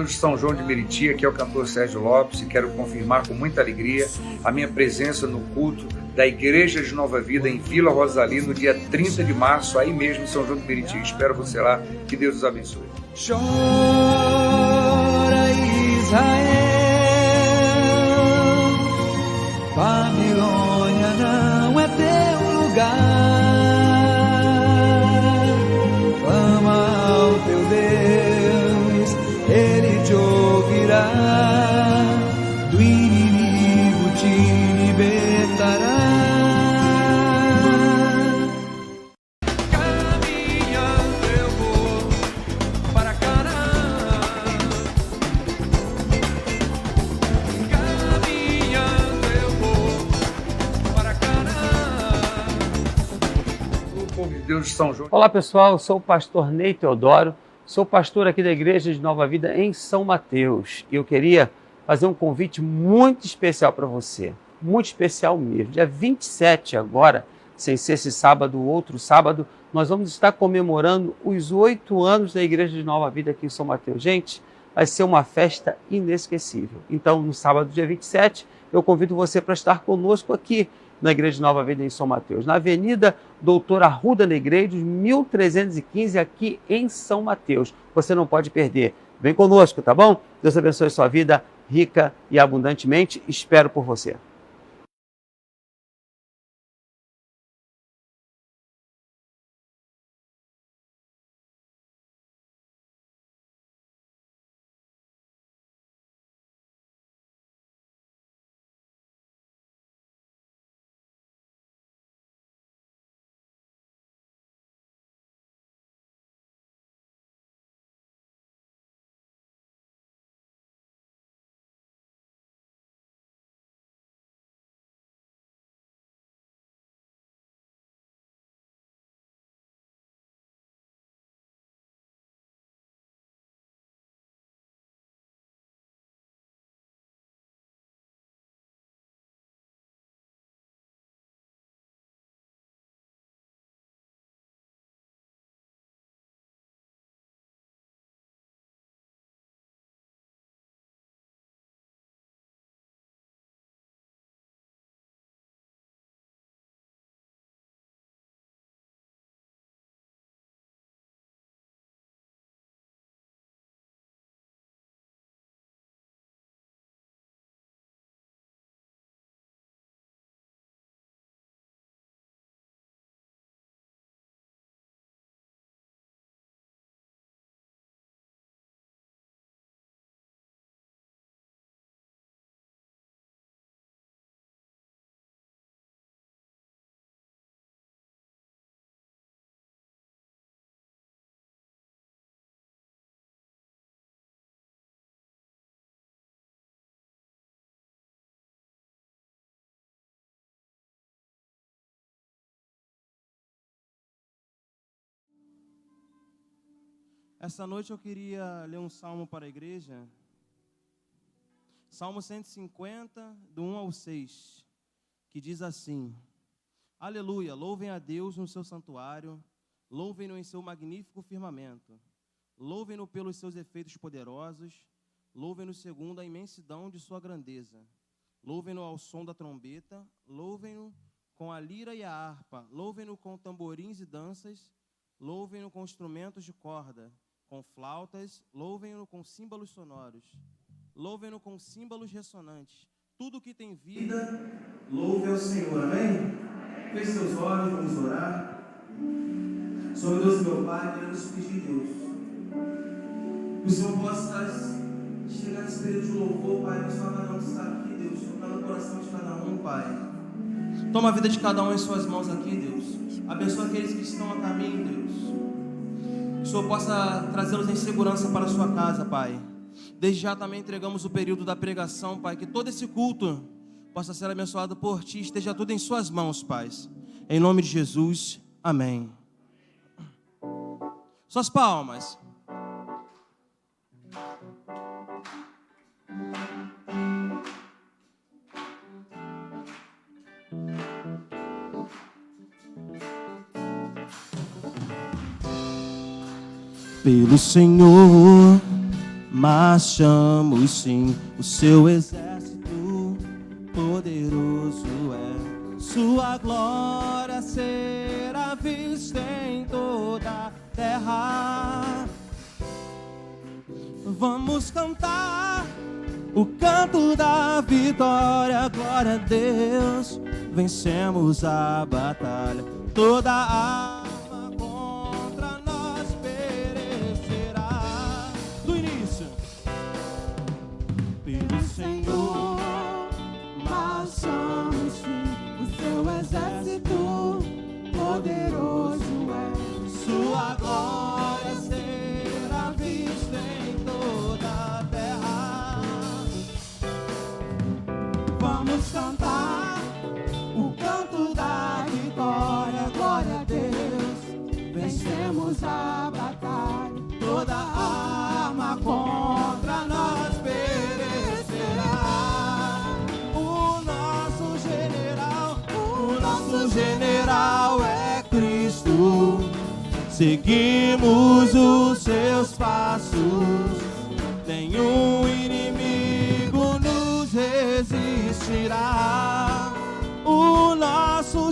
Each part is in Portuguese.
Deus de São João de Meriti, aqui é o cantor Sérgio Lopes e quero confirmar com muita alegria a minha presença no culto da Igreja de Nova Vida em Vila Rosalie no dia 30 de março, aí mesmo em São João de Meriti. Espero você lá, que Deus os abençoe. Chora Israel, Babilônia não é teu lugar. Clama ao teu Deus, Ele te ouvirá, do inimigo te libertará. Caminhando eu vou para Canaã, caminhando eu vou para Canaã. O povo de Deus de São João. Olá pessoal, eu sou o pastor Ney Teodoro, sou pastor aqui da Igreja de Nova Vida em São Mateus e eu queria fazer um convite muito especial para você, muito especial mesmo. Dia 27 agora, sem ser esse sábado ou outro sábado, nós vamos estar comemorando os 8 anos da Igreja de Nova Vida aqui em São Mateus. Gente, vai ser uma festa inesquecível. Então, no sábado, dia 27, eu convido você para estar conosco aqui na Igreja de Nova Vida em São Mateus, na Avenida Doutor Arruda Negreiros, 1315, aqui em São Mateus. Você não pode perder. Vem conosco, tá bom? Deus abençoe sua vida rica e abundantemente. Espero por você. Essa noite eu queria ler um salmo para a igreja. Salmo 150, do 1 ao 6, que diz assim: Aleluia, louvem a Deus no seu santuário, louvem-no em seu magnífico firmamento, louvem-no pelos seus efeitos poderosos, louvem-no segundo a imensidão de sua grandeza, louvem-no ao som da trombeta, louvem-no com a lira e a harpa, louvem-no com tamborins e danças, louvem-no com instrumentos de corda, com flautas, louvem-no com símbolos sonoros, louvem-no com símbolos ressonantes. Tudo que tem vida, louve ao Senhor, amém? Feche seus olhos, vamos orar. Senhor Deus e meu Pai, queremos pedir, Deus, que o Senhor possa chegar nesse período de louvor, Pai, mas cada um que está aqui, Deus, tocando o coração de cada um, Pai. Toma a vida de cada um em suas mãos aqui, Deus. Abençoa aqueles que estão a caminho, Deus. Que o Senhor possa trazê-los em segurança para a sua casa, Pai. Desde já também entregamos o período da pregação, Pai. Que todo esse culto possa ser abençoado por Ti. Esteja tudo em suas mãos, Pai. Em nome de Jesus, amém. Suas palmas. Pelo Senhor marchamos sim. O seu exército poderoso é. Sua glória será vista em toda a terra. Vamos cantar o canto da vitória, glória a Deus. Vencemos a batalha, toda arma contra nós perecerá. Do início, pelo Senhor, marchamos sim. O seu exército poderoso é. Sua glória será vista em toda a terra. Vamos cantar o canto da vitória, glória a Deus. Vencemos a batalha, toda arma contra nós perecerá. O nosso general é Cristo. Seguimos os seus passos, nenhum inimigo nos resistirá. O nosso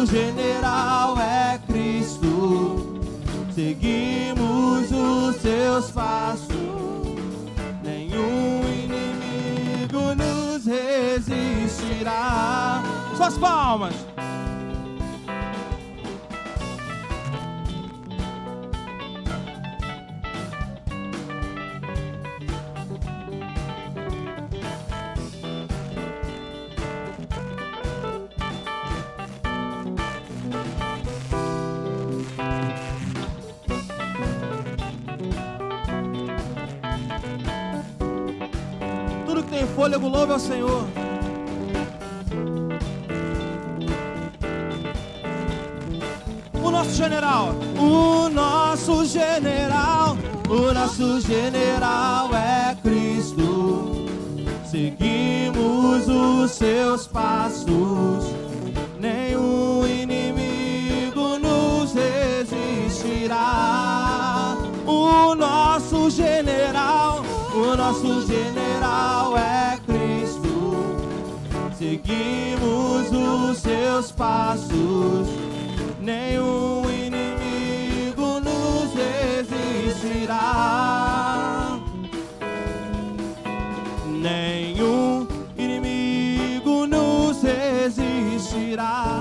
general é Cristo. Seguimos os seus passos, nenhum inimigo nos resistirá. Suas palmas. Tem fôlego, louve ao Senhor. O nosso general é Cristo. Seguimos os seus passos, nenhum inimigo nos resistirá. O nosso general é Cristo. Seguimos os seus passos, nenhum inimigo nos resistirá. Nenhum inimigo nos resistirá.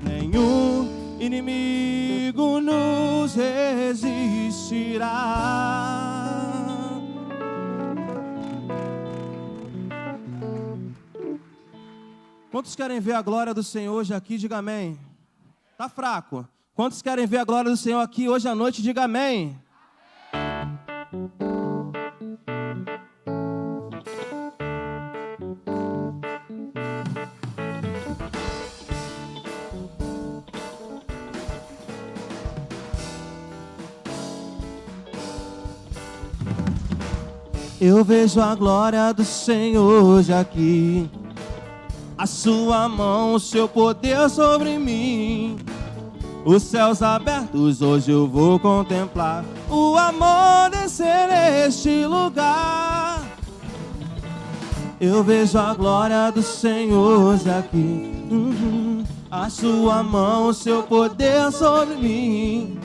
Nenhum inimigo nos resistirá. Quantos querem ver a glória do Senhor hoje aqui? Diga amém. Tá fraco. Quantos querem ver a glória do Senhor aqui hoje à noite? Diga amém. Eu vejo a glória do Senhor hoje aqui. A sua mão, o seu poder sobre mim. Os céus abertos hoje eu vou contemplar. O amor descer neste lugar. Eu vejo a glória do Senhor hoje aqui. A sua mão, o seu poder sobre mim.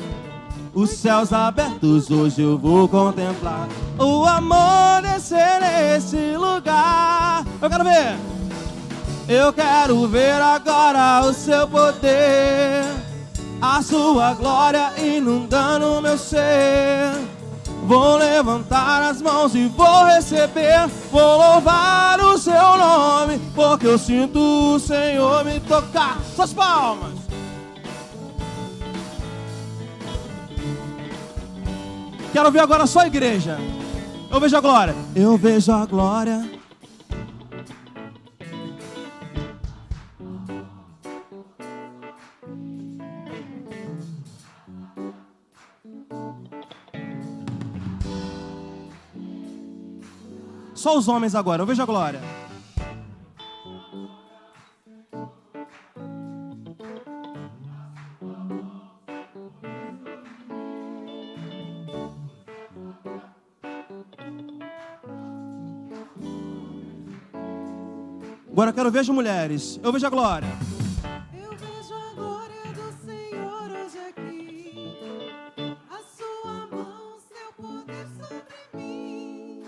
Os céus abertos hoje eu vou contemplar. O amor descer nesse lugar. Eu quero ver. Eu quero ver agora o seu poder. A sua glória inundando o meu ser. Vou levantar as mãos e vou receber. Vou louvar o seu nome, porque eu sinto o Senhor me tocar. Suas palmas. Quero ver agora só a igreja. Eu vejo a glória. Eu vejo a glória. Só os homens agora. Eu vejo a glória. Agora eu quero ver as mulheres. Eu vejo a glória. Eu vejo a glória do Senhor hoje aqui. A sua mão, seu poder sobre mim.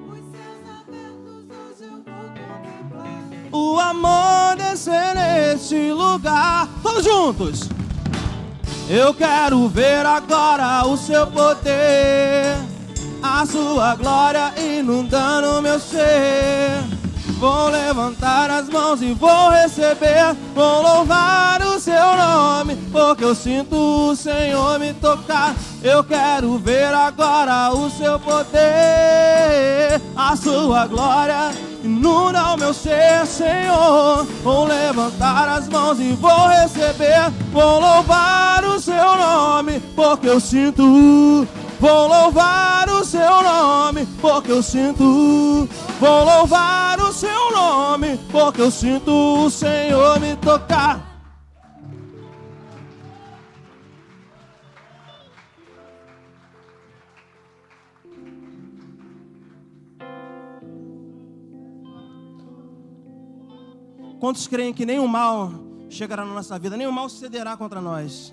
Os céus abertos hoje eu vou contemplar. O amor descer neste lugar. Todos juntos. Eu quero ver agora o seu poder, a sua glória inundando meu ser. Vou levantar as mãos e vou receber. Vou louvar o seu nome, porque eu sinto o Senhor me tocar. Eu quero ver agora o seu poder, a sua glória inunda o meu ser, Senhor. Vou levantar as mãos e vou receber. Vou louvar o seu nome, porque eu sinto. Vou louvar o seu nome, porque eu sinto. Vou louvar o seu nome, porque eu sinto o Senhor me tocar. Quantos creem que nenhum mal chegará na nossa vida, nenhum mal sucederá contra nós?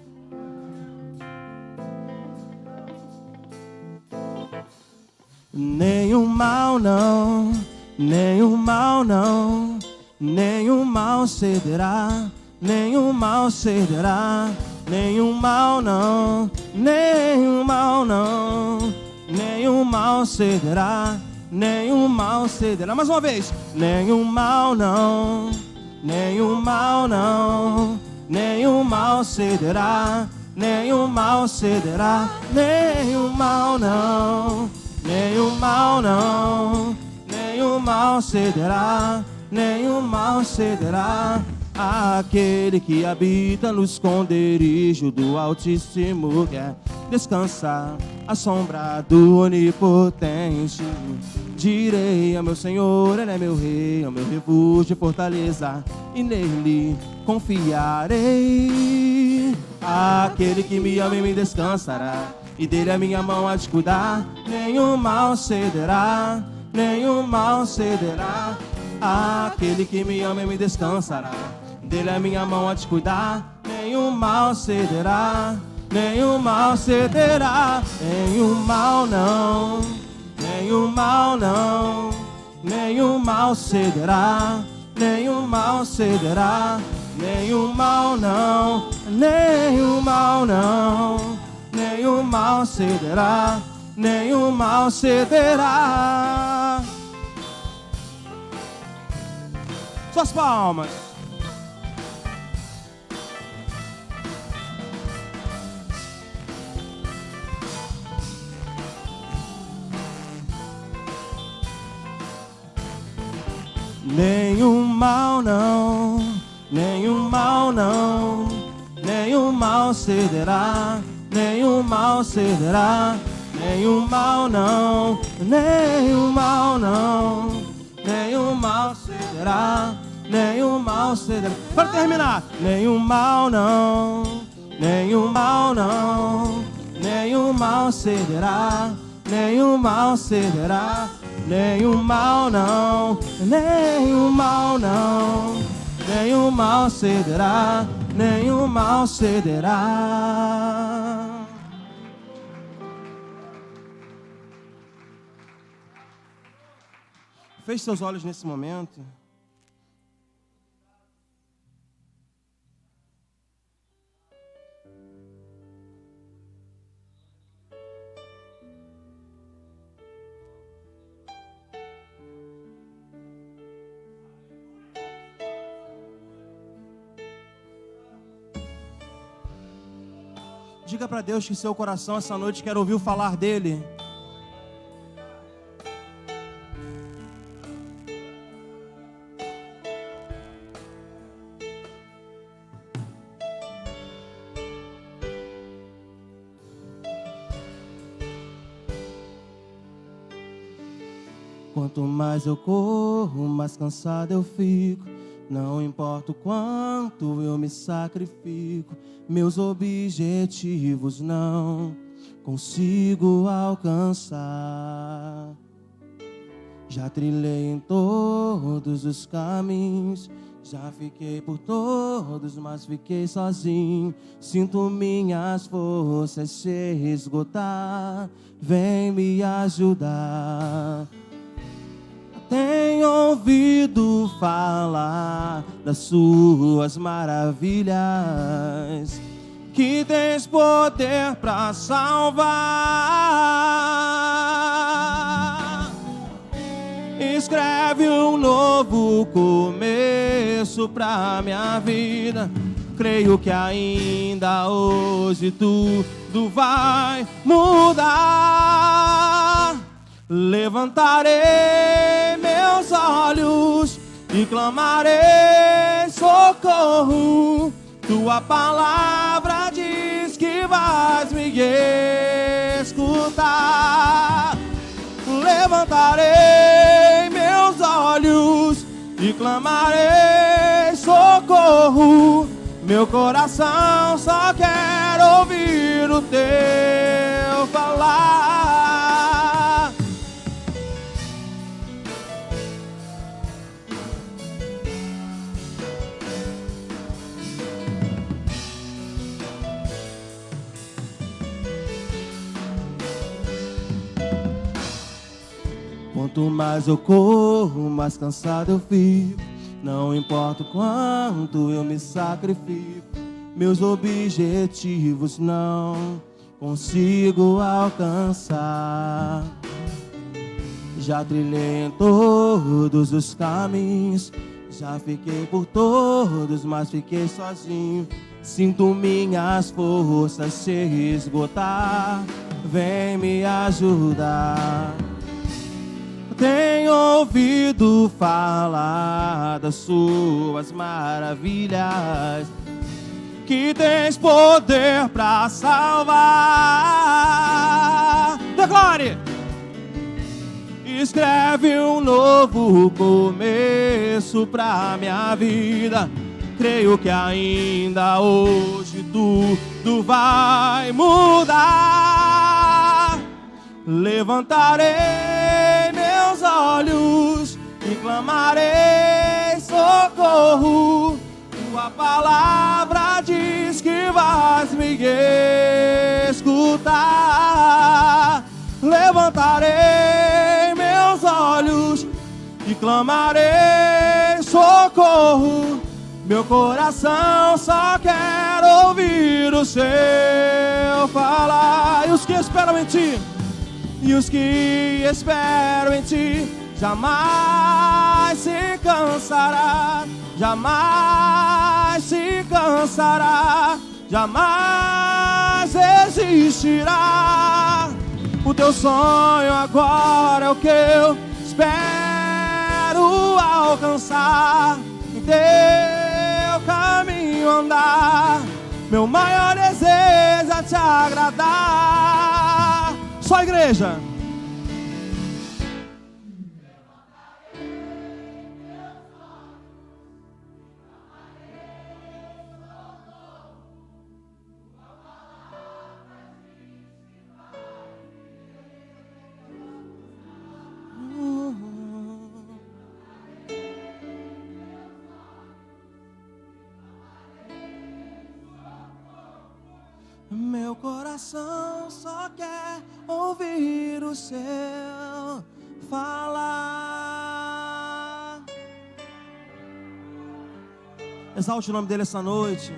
Nenhum mal não, nenhum mal não, nenhum mal cederá, nenhum mal cederá, nenhum mal não, nenhum mal não, nenhum mal cederá, nenhum mal cederá. Mais uma vez, nenhum mal não, nenhum mal não, nenhum mal cederá, nenhum mal cederá, nenhum mal não. Nenhum mal não, nenhum mal cederá, nenhum mal cederá. Aquele que habita no esconderijo do Altíssimo quer descansar à sombra do Onipotente. Direi ao meu Senhor, Ele é meu Rei, é o meu refúgio e fortaleza, e nele confiarei. Aquele que me ama e me descansará, e dele a minha mão há de cuidar. Nenhum mal cederá, nenhum mal cederá. Aquele que me ama e me descansará, dele a minha mão há de cuidar. Nenhum mal cederá, nenhum mal cederá. Nenhum mal não, nenhum mal não, nenhum mal cederá, nenhum mal cederá. Nenhum mal não, nenhum mal não, nenhum mal cederá, nenhum mal cederá. Suas palmas. Nenhum mal não, nenhum mal não, nenhum mal cederá, nenhum mal cederá, nenhum mal não, nenhum mal não, nenhum mal cederá, nenhum mal cederá. Para terminar, nenhum mal não, nenhum mal não, nenhum mal cederá, nenhum mal cederá, nenhum mal não, nenhum mal não, nenhum mal cederá, nenhum mal cederá. Feche seus olhos nesse momento. Diga para Deus que seu coração essa noite quer ouvir falar dele. Quanto mais eu corro, mais cansado eu fico. Não importa o quanto eu me sacrifico, meus objetivos não consigo alcançar. Já trilhei em todos os caminhos, já fiquei por todos, mas fiquei sozinho. Sinto minhas forças se esgotar, vem me ajudar. Tenho ouvido falar das suas maravilhas, que tens poder para salvar. Escreve um novo começo pra minha vida. Creio que ainda hoje tudo vai mudar. Levantarei meus olhos e clamarei socorro. Tua palavra diz que vais me escutar. Levantarei meus olhos e clamarei socorro. Meu coração só quer ouvir o teu falar. Quanto mais eu corro, mais cansado eu fico. Não importa o quanto eu me sacrifico, meus objetivos não consigo alcançar. Já trilhei em todos os caminhos, já fiquei por todos, mas fiquei sozinho. Sinto minhas forças se esgotar, vem me ajudar. Tenho ouvido falar das suas maravilhas, que tens poder para salvar. Declare! Escreve um novo começo pra minha vida. Creio que ainda hoje tudo vai mudar. Levantarei meus olhos e clamarei socorro. Tua palavra diz que vais me escutar. Levantarei meus olhos e clamarei socorro. Meu coração só quer ouvir o seu falar. E os que esperam em ti, e os que esperam em ti, jamais se cansará, jamais se cansará, jamais desistirá. O teu sonho agora é o que eu espero alcançar, em teu caminho andar. Meu maior desejo é te agradar. Só a igreja. Meu coração só quer ouvir o seu falar. Exalte o nome dele essa noite.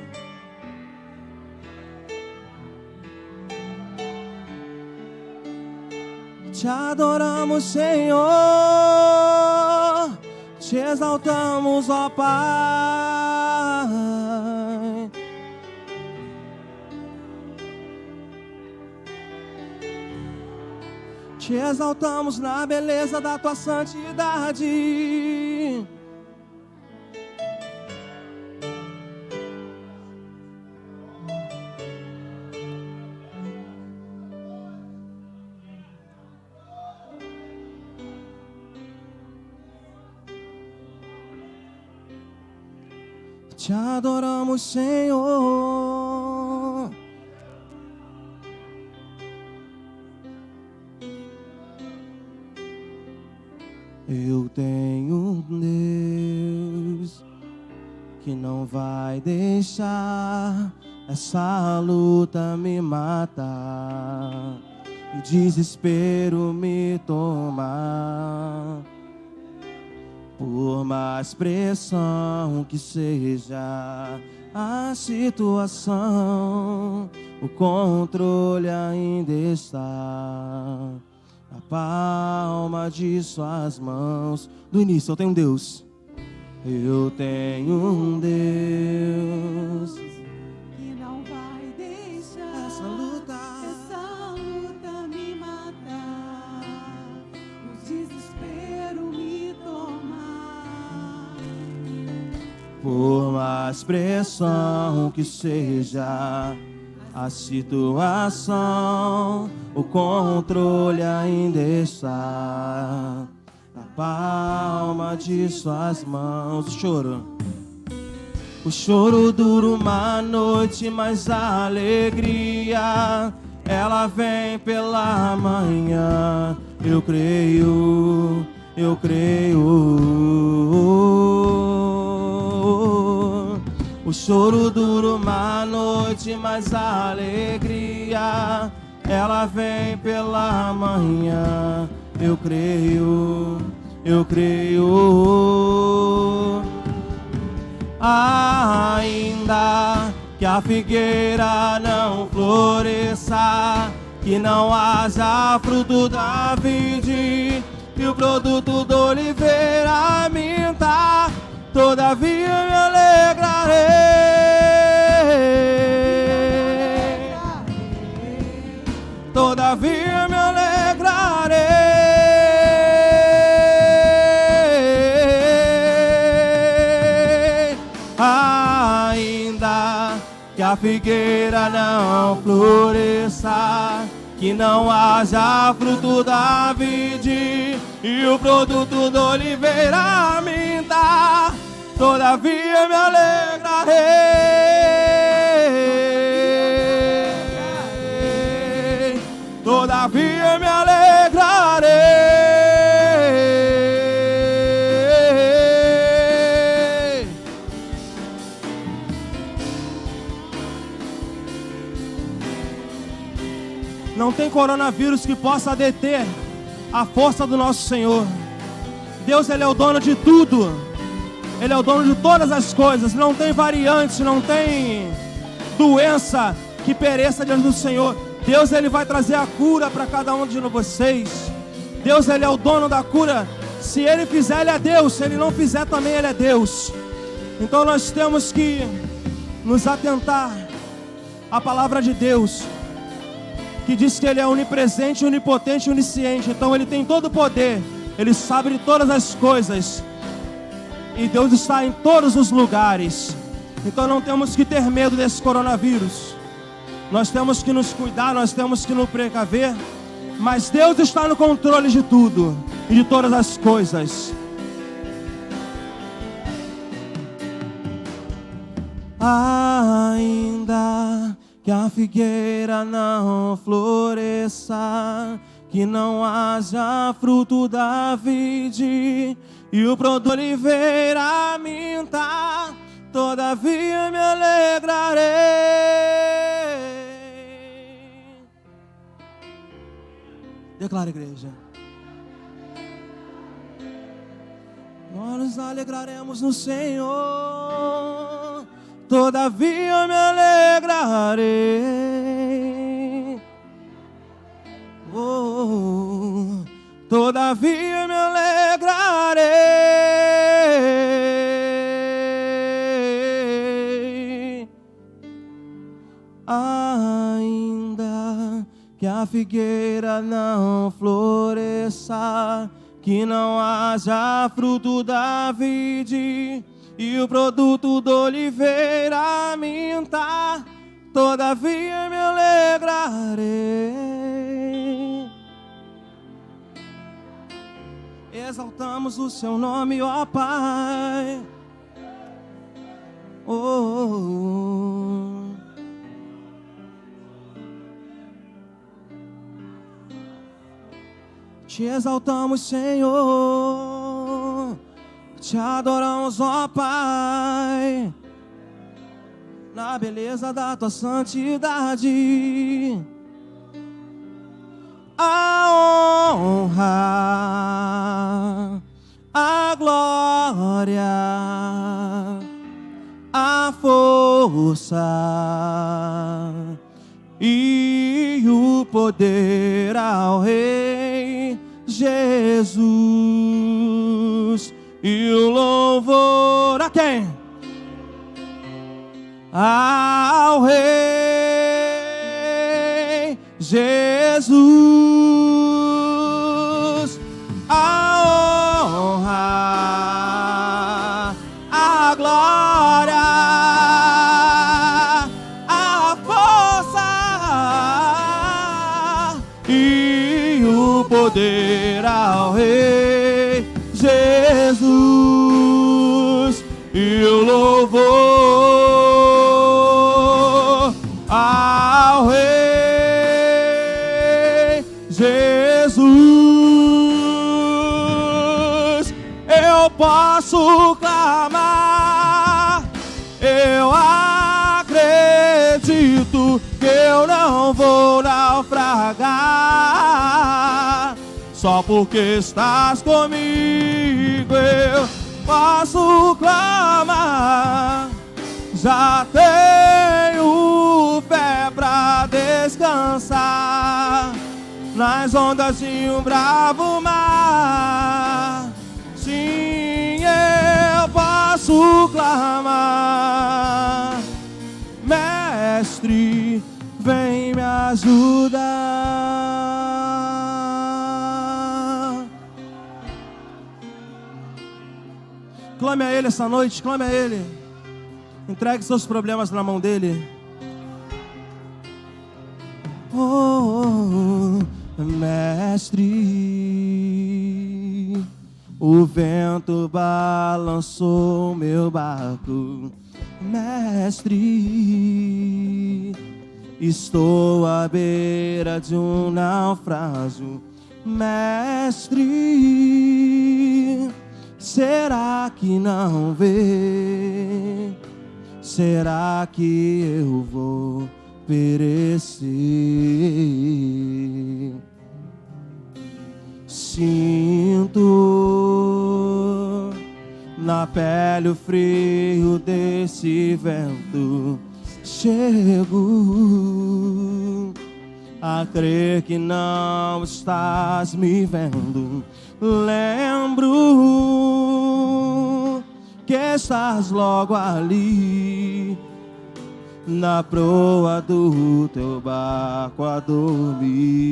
Te adoramos, Senhor, te exaltamos, ó Pai. Te exaltamos na beleza da tua santidade. Te adoramos, Senhor. Eu tenho um Deus que não vai deixar essa luta me matar e desespero me tomar. Por mais pressão que seja a situação, o controle ainda está na palma de suas mãos. Do início, eu tenho um Deus. Eu tenho um Deus que não vai deixar essa luta me matar, o desespero me tomar. Por mais pressão que seja a situação, o controle ainda está na palma de suas mãos. O choro dura uma noite, mas a alegria ela vem pela manhã. Eu creio, eu creio. O choro dura uma noite, mas a alegria ela vem pela manhã. Eu creio, eu creio. Ainda que a figueira não floresça, que não haja fruto da vide e o produto do oliveira minta, todavia me alegrarei. Todavia me alegrarei. Ainda que a figueira não floresça, que não haja fruto da vide e o produto do oliveira minta, todavia me alegrarei. Todavia me alegrarei. Não tem coronavírus que possa deter a força do nosso Senhor. Deus, Ele é o dono de tudo. Ele é o dono de todas as coisas. Não tem variante, não tem doença que pereça diante do Senhor. Deus, Ele vai trazer a cura para cada um de vocês. Deus, Ele é o dono da cura. Se Ele fizer, Ele é Deus. Se Ele não fizer, também Ele é Deus. Então nós temos que nos atentar à palavra de Deus, que diz que Ele é onipresente, onipotente e onisciente. Então Ele tem todo o poder, Ele sabe de todas as coisas, e Deus está em todos os lugares. Então não temos que ter medo desse coronavírus. Nós temos que nos cuidar, nós temos que nos precaver, mas Deus está no controle de tudo e de todas as coisas. Ainda que a figueira não floresça, que não haja fruto da vide e o produto da oliveira minta, todavia me alegrarei. Declara, igreja. Nós nos alegraremos no Senhor, todavia me alegrarei. Oh, todavia me alegrarei. Ainda que a figueira não floresça, que não haja fruto da vide e o produto do oliveira minta, todavia me alegrarei. Exaltamos o seu nome, ó Pai. Oh. Te exaltamos, Senhor, te adoramos, ó Pai, na beleza da tua santidade. A honra, a glória, a força e o poder ao Rei Jesus, e o louvor a quem? Ao Rei Jesus. A honra, a glória, a força e o poder ao Rei Jesus, e o louvor ao Rei Jesus. Eu posso clamar, eu acredito que eu não vou naufragar, só porque estás comigo. Eu posso clamar, já tenho fé pra descansar nas ondas de um bravo mar. Sim, eu posso clamar, Mestre, vem me ajudar. Clame a Ele essa noite, clame a Ele. Entregue seus problemas na mão dEle. Oh, Mestre, o vento balançou meu barco. Mestre, estou à beira de um naufrágio. Mestre, será que não vê? Será que eu vou perecer? Sinto na pele o frio desse vento. Chego a crer que não estás me vendo. Lembro que estás logo ali, na proa do teu barco a dormir.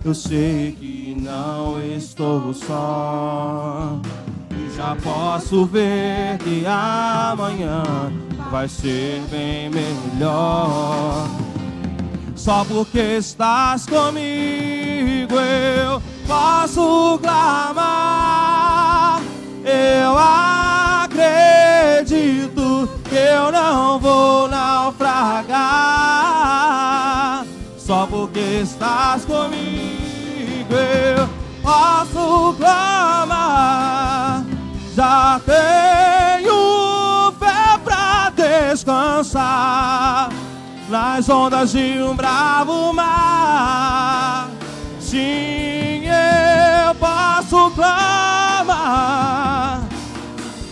Eu sei que não estou só, e já posso ver que amanhã vai ser bem melhor. Só porque estás comigo eu posso clamar. Eu acredito que eu não vou naufragar. Só porque estás comigo eu posso clamar. Já tenho fé pra descansar nas ondas de um bravo mar. Sim, eu posso clamar.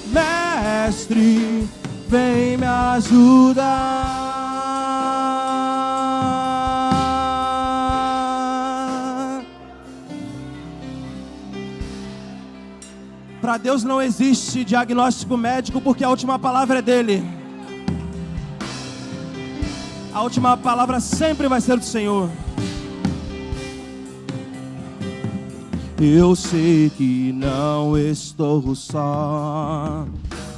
Mestre, vem me ajudar. Para Deus não existe diagnóstico médico, porque a última palavra é dele. A última palavra sempre vai ser do Senhor. Eu sei que não estou só,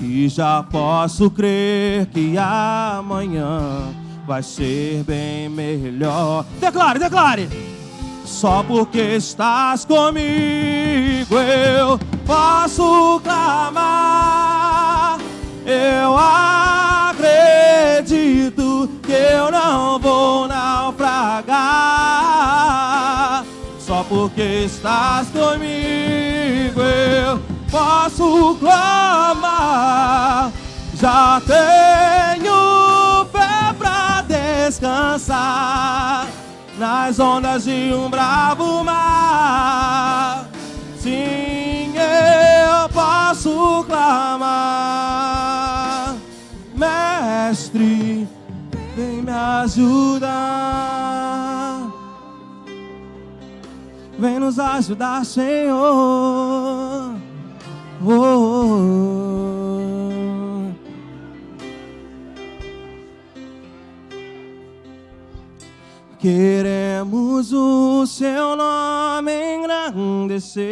e já posso crer que amanhã vai ser bem melhor. Declare, declare. Só porque estás comigo eu posso clamar. Eu acredito que eu não vou naufragar. porque estás comigo, eu posso clamar. Já tenho fé pra descansar nas ondas de um bravo mar. Sim, eu posso clamar. Mestre, vem me ajudar. Vem nos ajudar, Senhor. Oh, oh, oh. Queremos o seu nome engrandecer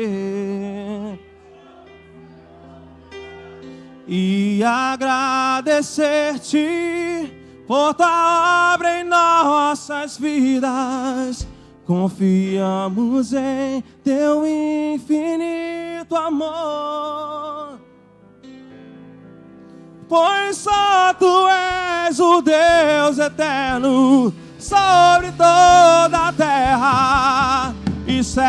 e agradecer-te por tua obra em nossas vidas. Confiamos em teu infinito amor, pois só tu és o Deus eterno sobre toda a terra e céus.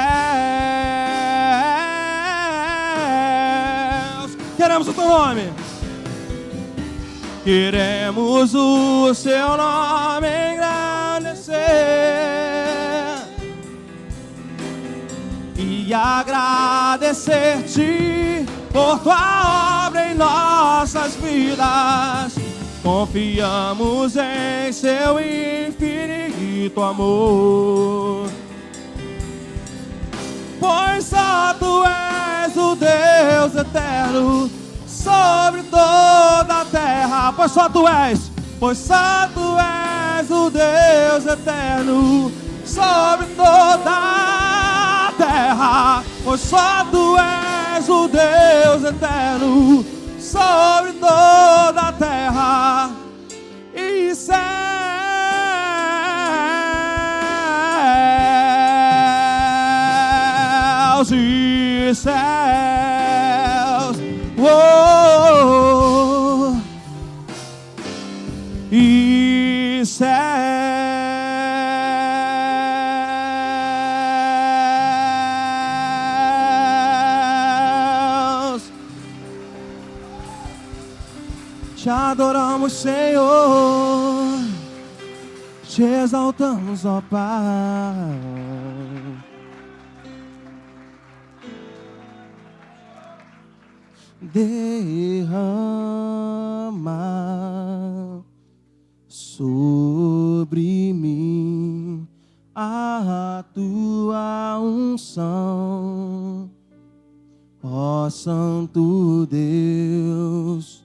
Queremos o teu nome. Queremos o seu nome engrandecer e agradecer-te por tua obra em nossas vidas. Confiamos em seu infinito amor, pois só tu és o Deus eterno sobre toda a terra. Pois só tu és o Deus eterno sobre toda a terra. Pois só tu és o Deus eterno sobre toda a terra e céus e céus. Oh, e céus. Te adoramos, Senhor, te exaltamos, ó Pai. Derrama sobre mim a tua unção, ó Santo Deus.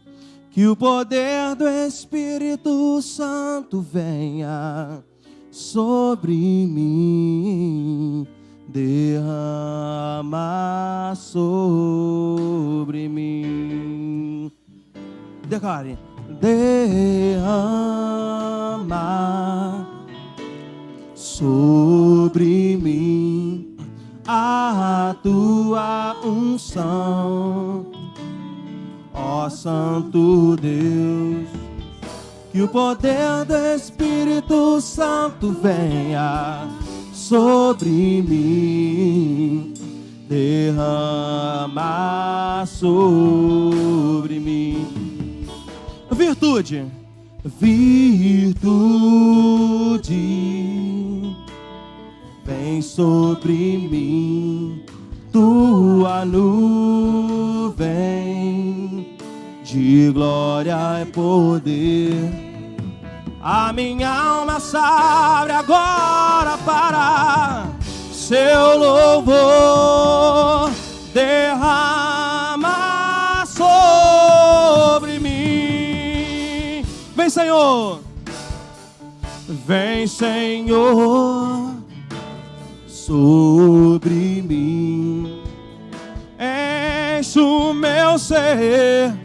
Que o poder do Espírito Santo venha sobre mim, derrama sobre mim. Declare: derrama sobre mim a tua unção, ó Santo Deus. Que o poder do Espírito Santo venha sobre mim, derrama sobre mim. Virtude, virtude, vem sobre mim, tua nuvem de glória e poder. A minha alma se abre agora para seu louvor, derrama sobre mim. Vem, Senhor, vem, Senhor, sobre mim. Enche o meu ser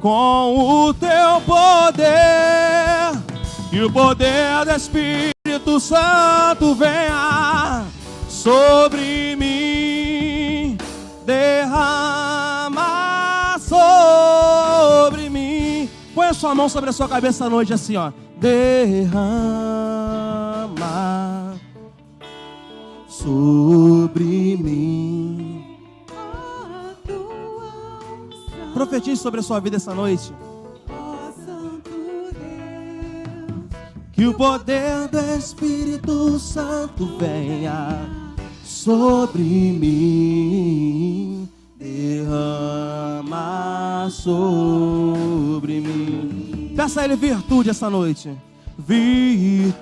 com o teu poder, e o poder do Espírito Santo venha sobre mim, derrama sobre mim. Põe a sua mão sobre a sua cabeça à noite assim, ó. Derrama sobre mim. a tua unção, Profetize sobre a sua vida essa noite. ó Santo Deus, Que o poder do Espírito Santo venha sobre mim, derrama sobre mim. Peça a Ele virtude essa noite. Virtude,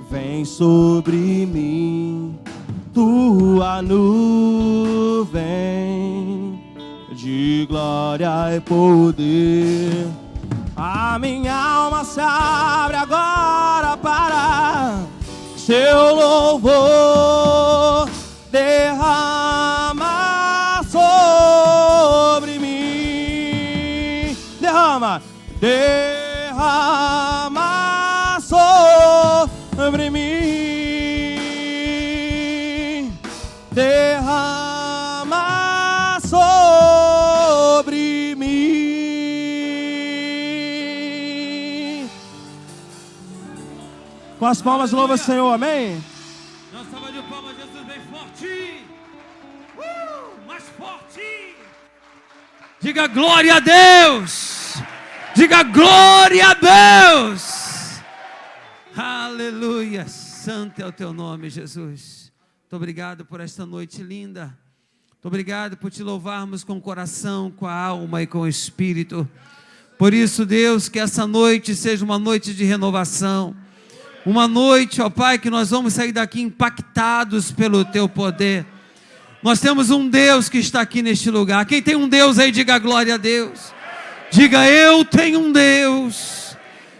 vem sobre mim, tua nuvem de glória e poder. A minha alma se abre agora para seu louvor, derrama sobre mim, derrama sobre mim, derrama sobre mim. Com as palmas, louva o Senhor, amém? Uma salva de palmas, Jesus, bem forte. Mais forte. Diga glória a Deus. Diga glória a Deus. Aleluia. Santo é o teu nome, Jesus. Muito obrigado por esta noite linda. Muito obrigado por te louvarmos com o coração, com a alma e com o espírito. Por isso, Deus, que essa noite seja uma noite de renovação. Uma noite, ó Pai, que nós vamos sair daqui impactados pelo Teu poder. Nós temos um Deus que está aqui neste lugar. Quem tem um Deus aí, diga glória a Deus. Diga, eu tenho um Deus.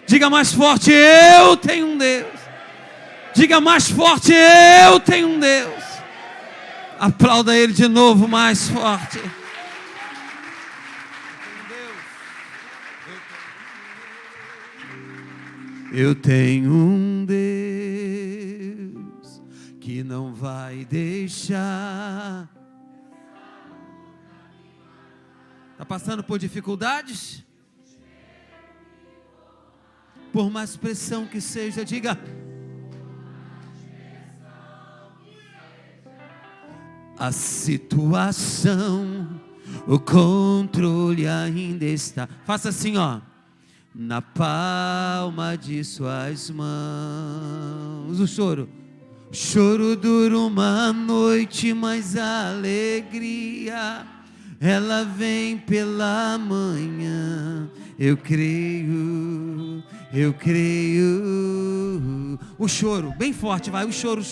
Diga mais forte, eu tenho um Deus. Diga mais forte, eu tenho um Deus. Aplauda Ele de novo, mais forte. Eu tenho um Deus que não vai deixar. Está passando por dificuldades? Por mais pressão que seja, diga. A situação, o controle ainda está. Faça assim, ó. Na palma de suas mãos. O choro dura uma noite, mas a alegria ela vem pela manhã. Eu creio. O choro, bem forte, vai, o choro.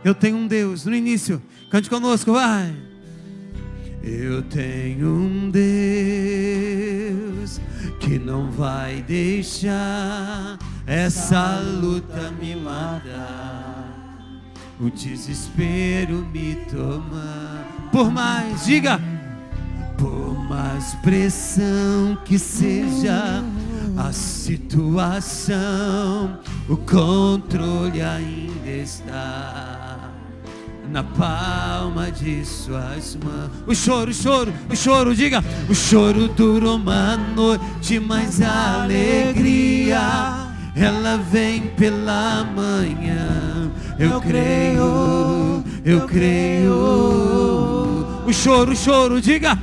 Eu tenho um Deus, no início, cante conosco, vai. Eu tenho um Deus que não vai deixar essa luta me matar, o desespero me toma. Por mais, diga, por mais pressão que seja a situação, o controle ainda está na palma de suas mãos. O choro, diga. O choro dura uma noite, mas a alegria ela vem pela manhã. Eu creio. O choro, diga.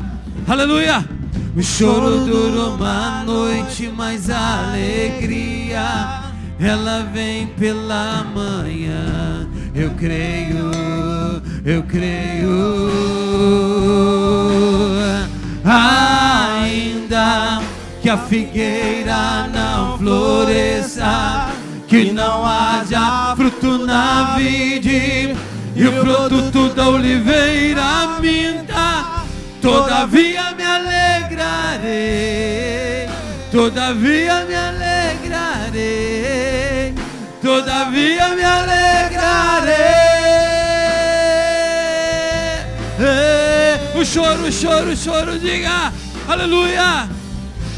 Aleluia. O choro dura uma noite, mas a alegria ela vem pela manhã. Eu creio. Ainda que a figueira não floresça, que não haja fruto na vide e o produto da oliveira minta, todavia me alegrarei, todavia me alegrarei, todavia me alegrarei. O choro, diga, aleluia.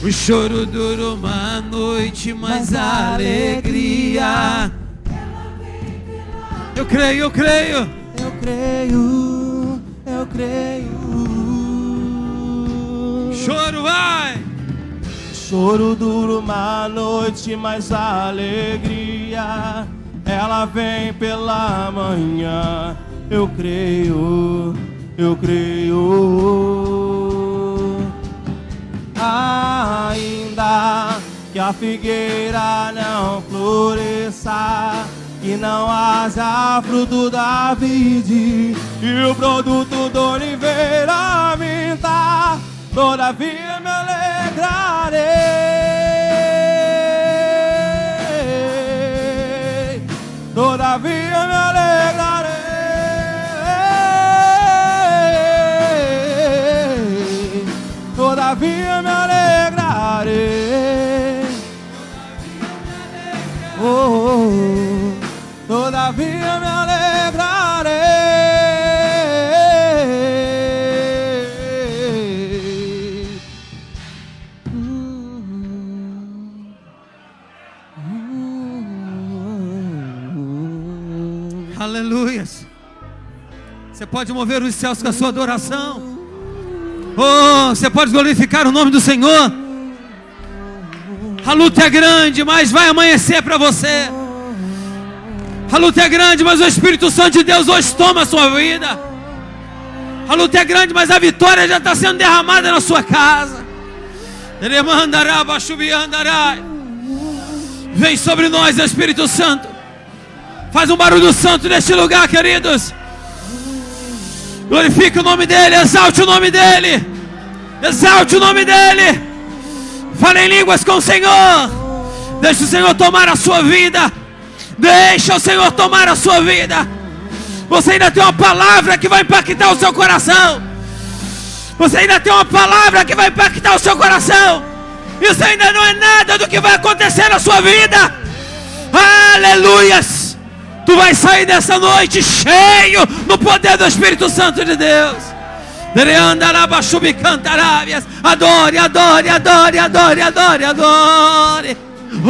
O choro dura uma noite, mas a alegria Eu creio, eu creio. Eu creio, eu creio. Choro vai. Choro dura uma noite, mas a alegria ela vem pela manhã. Eu creio, eu creio. Ainda que a figueira não floresça, que não haja fruto da vide e o produto da oliveira minta, todavia me alegrarei, todavia me alegrarei, todavia me alegrarei, oh, oh, oh. Todavia me alegrarei. Aleluias. Você pode mover os céus com a sua adoração. Oh, você pode glorificar o nome do Senhor. A luta é grande, mas vai amanhecer para você. A luta é grande, mas o Espírito Santo de Deus hoje toma a sua vida. A luta é grande, mas a vitória já está sendo derramada na sua casa. Vem sobre nós, Espírito Santo. Faz um barulho santo neste lugar, queridos. Glorifique o nome dEle, exalte o nome dEle. Exalte o nome dEle. Fale em línguas com o Senhor. Deixe o Senhor tomar a sua vida. Deixa o Senhor tomar a sua vida. Você ainda tem uma palavra que vai impactar o seu coração. Você ainda tem uma palavra que vai impactar o seu coração. Isso ainda não é nada do que vai acontecer na sua vida. Aleluias. Tu vai sair dessa noite cheio no poder do Espírito Santo de Deus. Adore, adore, adore, adore, adore, adore. Oh,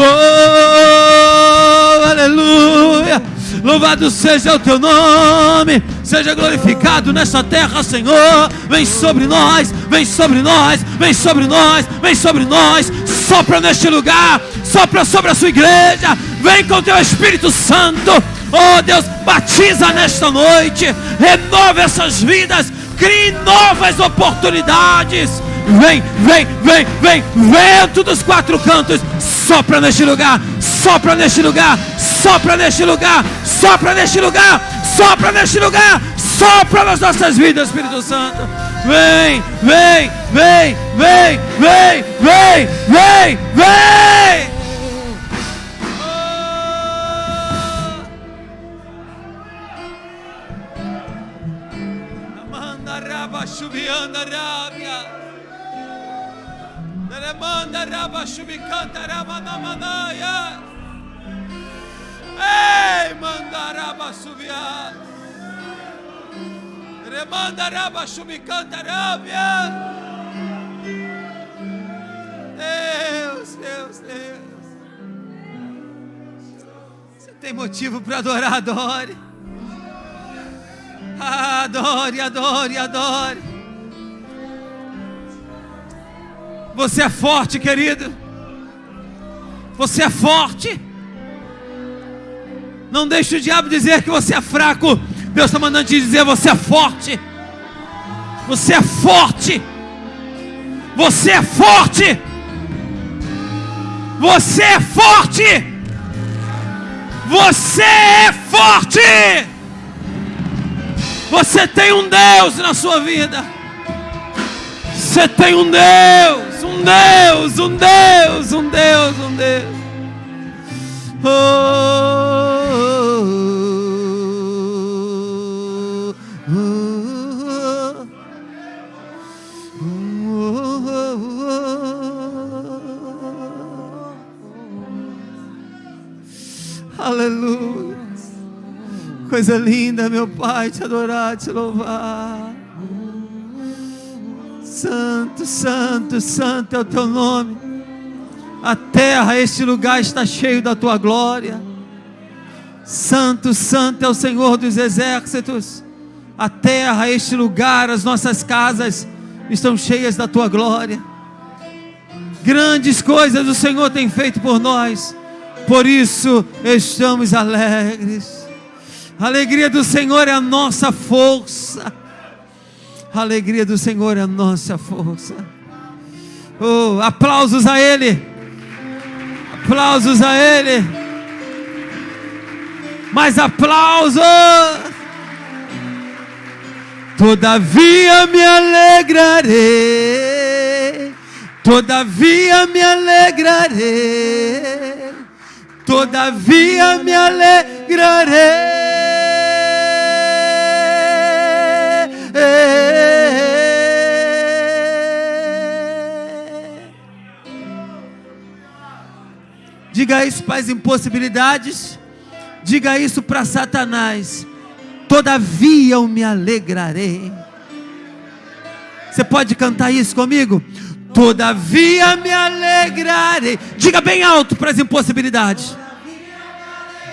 aleluia. Louvado seja o teu nome. Seja glorificado nessa terra, Senhor. Vem sobre nós, vem sobre nós, vem sobre nós, vem sobre nós. Sopra neste lugar, sopra sobre a sua igreja. Vem com o teu Espírito Santo. Oh Deus, batiza nesta noite. Renova essas vidas. Crie novas oportunidades. Vem, vem, vem, vem. Vento dos quatro cantos. Sopra neste lugar. Sopra neste lugar. Sopra neste lugar. Sopra neste lugar. Sopra neste lugar. Sopra nas nossas vidas, Espírito Santo. Vem, vem, vem, vem, vem, vem, vem, vem. Chubianda rabia, manda raba chubicanta raba namanaya, ei manda raba subia, remanda raba chubicanta rabia, Deus, Deus, Deus, você tem motivo para adorar, adore. Adore, adore, adore. Você é forte, querido. Você é forte. Não deixe o diabo dizer que você é fraco. Deus está mandando te dizer: você é forte. Você é forte. Você é forte. Você é forte. Você é forte. Você tem um Deus na sua vida. Você tem um Deus, um Deus, um Deus, um Deus, um Deus. Oh, oh, oh, oh. Aleluia. Coisa linda, meu Pai, te adorar, te louvar. Santo, santo, santo é o teu nome. A terra, este lugar está cheio da tua glória. Santo, santo é o Senhor dos exércitos. A terra, este lugar, as nossas casas estão cheias da tua glória. Grandes coisas o Senhor tem feito por nós, por isso estamos alegres. A alegria do Senhor é a nossa força. A alegria do Senhor é a nossa força. Oh, aplausos a Ele. Aplausos a Ele. Mais aplausos. Todavia me alegrarei. Todavia me alegrarei. Todavia me alegrarei. Diga isso para as impossibilidades. Diga isso para Satanás. Todavia eu me alegrarei. Você pode cantar isso comigo? Todavia me alegrarei. Diga bem alto para as impossibilidades.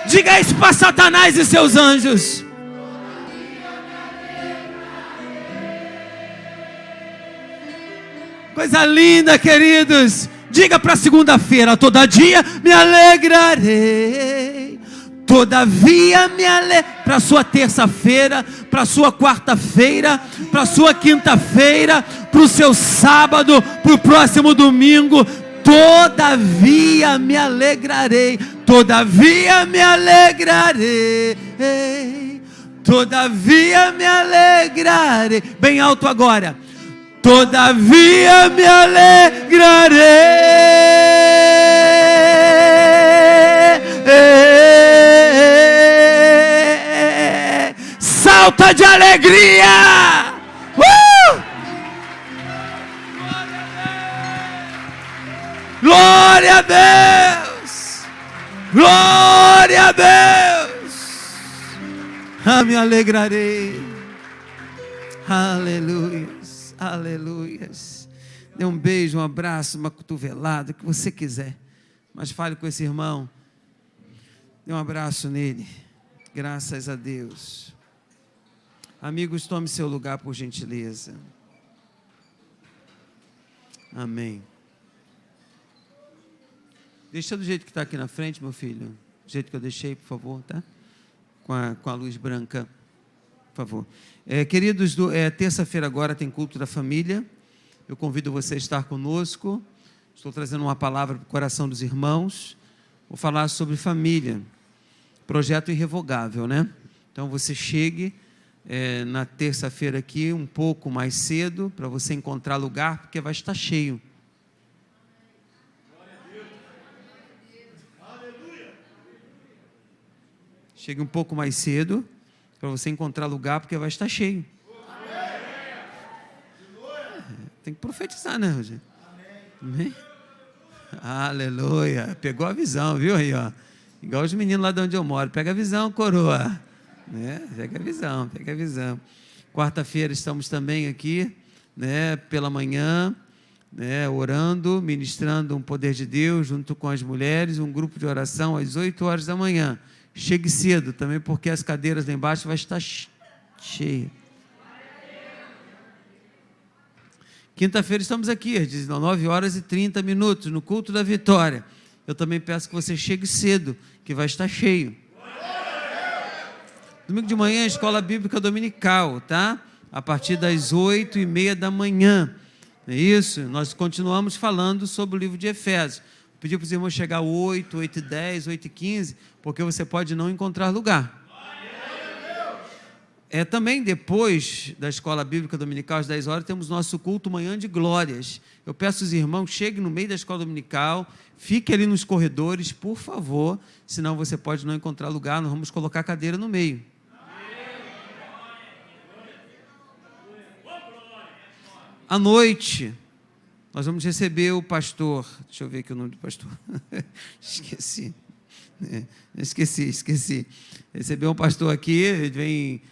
Diga isso para Satanás e seus anjos. Coisa linda, queridos. Diga para segunda-feira: todavia me alegrarei. Todavia me alegrarei. Para sua terça-feira, para sua quarta-feira, para sua quinta-feira, para o seu sábado, para o próximo domingo. Todavia me alegrarei. Todavia me alegrarei. Todavia me alegrarei. Bem alto agora. Todavia me alegrarei. Salta de alegria. Glória a Deus. Glória a Deus. Me alegrarei. Aleluia. Aleluias. Dê um beijo, um abraço, uma cotovelada, o que você quiser, mas fale com esse irmão. Dê um abraço nele. Graças a Deus. Amigos, tome seu lugar por gentileza. Amém. Deixa do jeito que está aqui na frente, meu filho. Do jeito que eu deixei, por favor, tá? Com a luz branca, por favor. Queridos, terça-feira agora tem culto da família. Eu convido você a estar conosco. Estou trazendo uma palavra para o coração dos irmãos. Vou falar sobre família. Projeto irrevogável, né? Então você chegue na terça-feira aqui um pouco mais cedo, para você encontrar lugar, porque vai estar cheio. Chegue um pouco mais cedo, para você encontrar lugar, porque vai estar cheio. Tem que profetizar, né, Rogério? Amém? Aleluia. Pegou a visão, viu aí, ó? Igual os meninos lá de onde eu moro. Pega a visão, coroa. Né? Pega a visão, pega a visão. Quarta-feira estamos também aqui, né, pela manhã, né, orando, ministrando um poder de Deus junto com as mulheres, um grupo de oração às 8 horas da manhã. Chegue cedo também, porque as cadeiras lá embaixo vai estar cheias. Quinta-feira estamos aqui, às 19 horas e 30 minutos, no culto da vitória. Eu também peço que você chegue cedo, que vai estar cheio. Domingo de manhã, escola bíblica dominical, tá? A partir das 8h30 da manhã. É isso? Nós continuamos falando sobre o livro de Efésios. Pedi para os irmãos chegar 8, 8h10, 8h15, porque você pode não encontrar lugar. Também depois da escola bíblica dominical, às 10 horas, temos nosso culto Manhã de Glórias. Eu peço aos irmãos, cheguem no meio da escola dominical, fique ali nos corredores, por favor, senão você pode não encontrar lugar, nós vamos colocar a cadeira no meio. À noite, nós vamos receber o pastor, deixa eu ver aqui o nome do pastor, esqueci, receber um pastor aqui, ele vem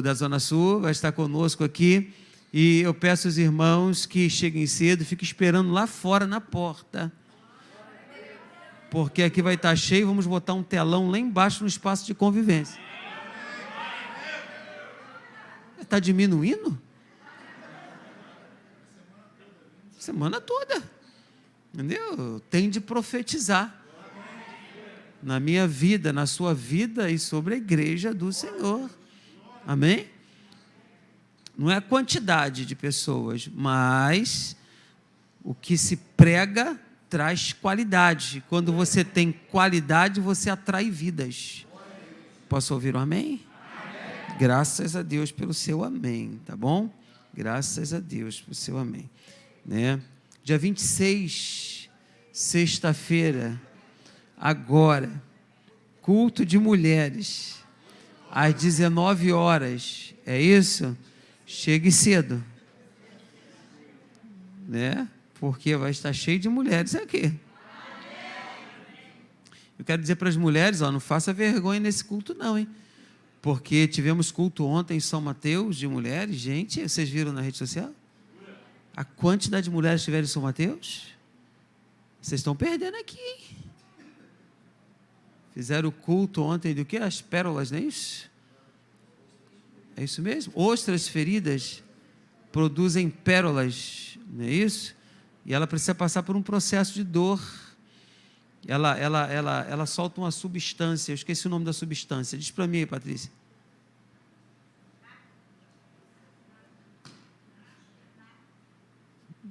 da Zona Sul, vai estar conosco aqui, e eu peço aos irmãos que cheguem cedo, fiquem esperando lá fora na porta, porque aqui vai estar cheio, vamos botar um telão lá embaixo no espaço de convivência. Está diminuindo? Semana toda. Entendeu? Tem de profetizar na minha vida, na sua vida e sobre a igreja do Senhor. Amém? Não é a quantidade de pessoas, mas o que se prega traz qualidade. Quando você tem qualidade, você atrai vidas. Posso ouvir um amém? Amém. Graças a Deus pelo seu amém, tá bom? Graças a Deus pelo seu amém. Né? Dia 26, sexta-feira, agora, culto de mulheres, às 19 horas, é isso? Chegue cedo, né? Porque vai estar cheio de mulheres aqui. Eu quero dizer para as mulheres, ó, não faça vergonha nesse culto não, hein? Porque tivemos culto ontem em São Mateus de mulheres, gente, vocês viram na rede social? A quantidade de mulheres que tiveram em São Mateus? Vocês estão perdendo aqui, hein? Fizeram o culto ontem do que? As pérolas, não é isso? É isso mesmo? Ostras feridas produzem pérolas, não é isso? E ela precisa passar por um processo de dor. Ela solta uma substância. Eu esqueci o nome da substância. Diz para mim aí, Patrícia.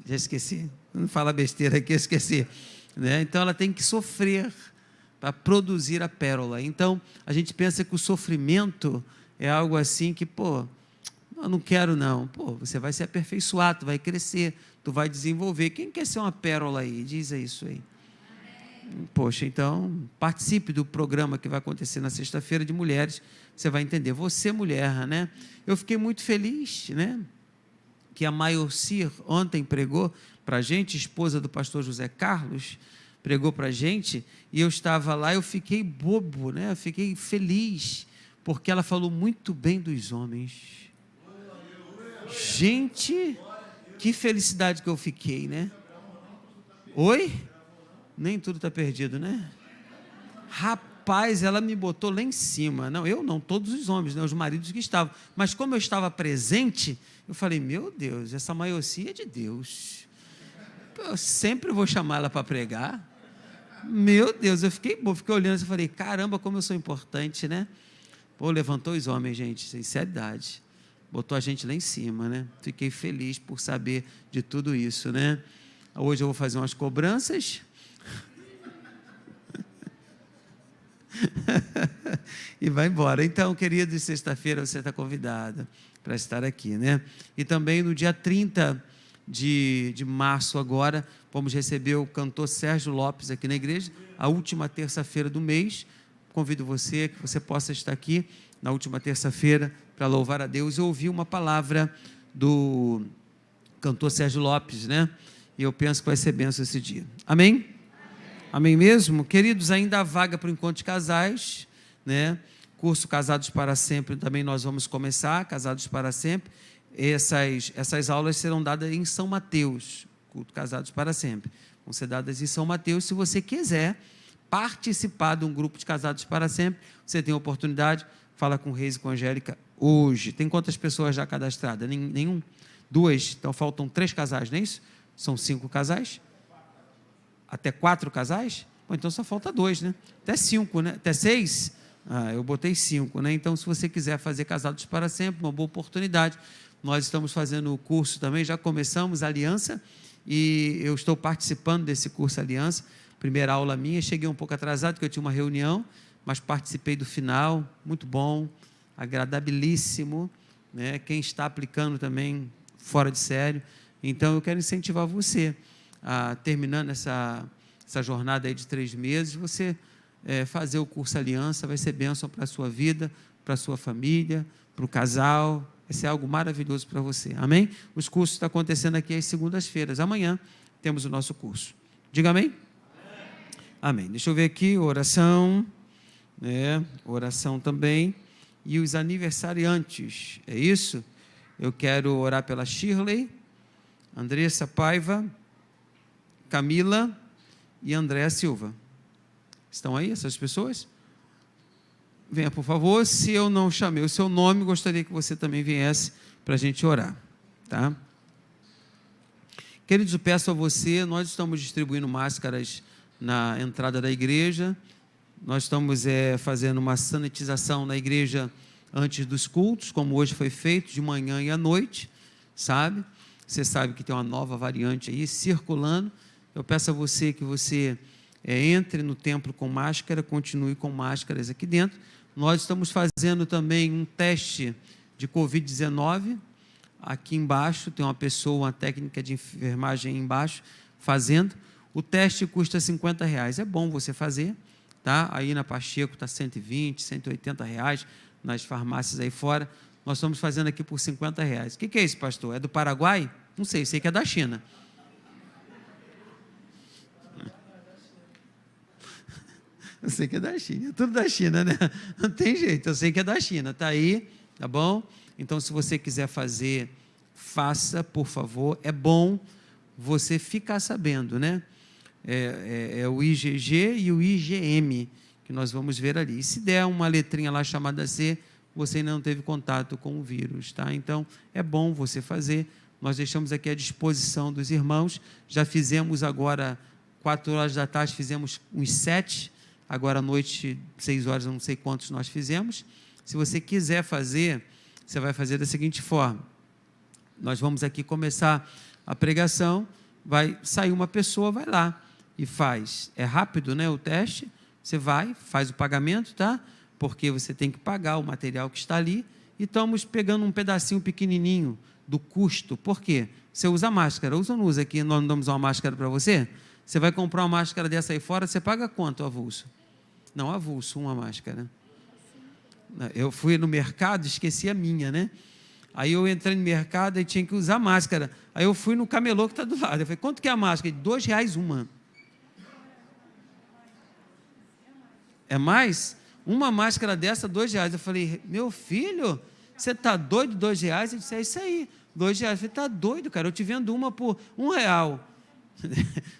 Já esqueci. Não fala besteira aqui, eu esqueci. Né? Então ela tem que sofrer para produzir a pérola. Então a gente pensa que o sofrimento é algo assim que, pô, eu não quero não. Pô, você vai se aperfeiçoar, tu vai crescer, tu vai desenvolver. Quem quer ser uma pérola aí? Diz isso aí. Poxa, então participe do programa que vai acontecer na sexta-feira de mulheres, você vai entender. Você, mulher, né? Eu fiquei muito feliz, né? Que a Maiorcir ontem pregou para a gente, esposa do pastor José Carlos, pregou para a gente, e eu estava lá, eu fiquei bobo, né? Eu fiquei feliz, porque ela falou muito bem dos homens. Gente, que felicidade que eu fiquei, né? Oi? Nem tudo está perdido, né? Rapaz, ela me botou lá em cima. Não, eu não, todos os homens, né? Os maridos que estavam. Mas como eu estava presente, eu falei, meu Deus, essa Maiorcir é de Deus. Eu sempre vou chamar ela para pregar. Meu Deus, eu fiquei bom, fiquei olhando e falei, caramba, como eu sou importante, né? Pô, levantou os homens, gente, sinceridade. Botou a gente lá em cima, né? Fiquei feliz por saber de tudo isso, né? Hoje eu vou fazer umas cobranças. E vai embora. Então, querido, sexta-feira você está convidada para estar aqui, né? E também no dia 30 de março agora, vamos receber o cantor Sérgio Lopes aqui na igreja, a última terça-feira do mês. Convido você, que você possa estar aqui na última terça-feira para louvar a Deus. Eu ouvi uma palavra do cantor Sérgio Lopes, né? E eu penso que vai ser bênção esse dia. Amém? Amém mesmo? Queridos, ainda há vaga para o encontro de casais, né? Curso Casados para Sempre também nós vamos começar, Casados para Sempre. Essas aulas serão dadas em São Mateus, culto Casados para Sempre. Vão ser dadas em São Mateus. Se você quiser participar de um grupo de Casados para Sempre, você tem a oportunidade, fala com o Reis e com a Angélica hoje. Tem quantas pessoas já cadastradas? Nenhum? 2? Então faltam 3 casais, não é isso? São 5 casais? Até 4 casais? Bom, então só falta 2, né? Até 5, né? Até 6? Ah, eu botei 5, né? Então, se você quiser fazer Casados para Sempre, uma boa oportunidade. Nós estamos fazendo o curso também, já começamos a Aliança, e eu estou participando desse curso Aliança. Primeira aula minha, cheguei um pouco atrasado, porque eu tinha uma reunião, mas participei do final, muito bom, agradabilíssimo, né? Quem está aplicando também, fora de sério. Então, eu quero incentivar você, terminando essa jornada aí de 3 meses, você fazer o curso Aliança, vai ser bênção para a sua vida, para a sua família, para o casal, vai ser algo maravilhoso para você, amém? Os cursos estão acontecendo aqui às segundas-feiras, amanhã temos o nosso curso, diga amém? Amém. Deixa eu ver aqui, oração, né? Oração também, e os aniversariantes, é isso? Eu quero orar pela Shirley, Andressa Paiva, Camila e Andréa Silva. Estão aí essas pessoas? Venha, por favor. Se eu não chamei o seu nome, gostaria que você também viesse para a gente orar, tá? Queridos, eu peço a você, nós estamos distribuindo máscaras na entrada da igreja, nós estamos fazendo uma sanitização na igreja antes dos cultos, como hoje foi feito, de manhã e à noite, sabe? Você sabe que tem uma nova variante aí circulando. Eu peço a você que você entre no templo com máscara, continue com máscaras aqui dentro. Nós estamos fazendo também um teste de Covid-19, aqui embaixo, tem uma pessoa, uma técnica de enfermagem embaixo, fazendo. O teste custa R$50, é bom você fazer, tá? Aí na Pacheco está R$120, R$180, nas farmácias aí fora. Nós estamos fazendo aqui por R$50. O que é isso, pastor? É do Paraguai? Não sei que é da China. Eu sei que é da China, é tudo da China, né? Não tem jeito, eu sei que é da China, tá aí, tá bom? Então, se você quiser fazer, faça, por favor. É bom você ficar sabendo, né? É o IgG e o IgM, que nós vamos ver ali. E se der uma letrinha lá chamada C, você ainda não teve contato com o vírus, tá? Então, é bom você fazer. Nós deixamos aqui à disposição dos irmãos. Já fizemos agora, 4 horas da tarde, fizemos uns 7. Agora à noite, 6 horas, não sei quantos nós fizemos. Se você quiser fazer, você vai fazer da seguinte forma. Nós vamos aqui começar a pregação, vai sair uma pessoa, vai lá e faz. É rápido, né, o teste. Você vai, faz o pagamento, tá? Porque você tem que pagar o material que está ali. E estamos pegando um pedacinho pequenininho do custo. Por quê? Você usa máscara. Usa ou não usa aqui? Nós não damos uma máscara para você? Você vai comprar uma máscara dessa aí fora, você paga quanto avulso? Não, avulso, uma máscara. Eu fui no mercado, esqueci a minha, né? Aí eu entrei no mercado e tinha que usar máscara. Aí eu fui no camelô que está do lado. Eu falei, quanto que é a máscara? R$2 uma. É mais? Uma máscara dessa, R$2. Eu falei, meu filho, você está doido, R$2? Ele disse, é isso aí, R$2. Eu falei, está doido, cara, eu te vendo uma por R$1.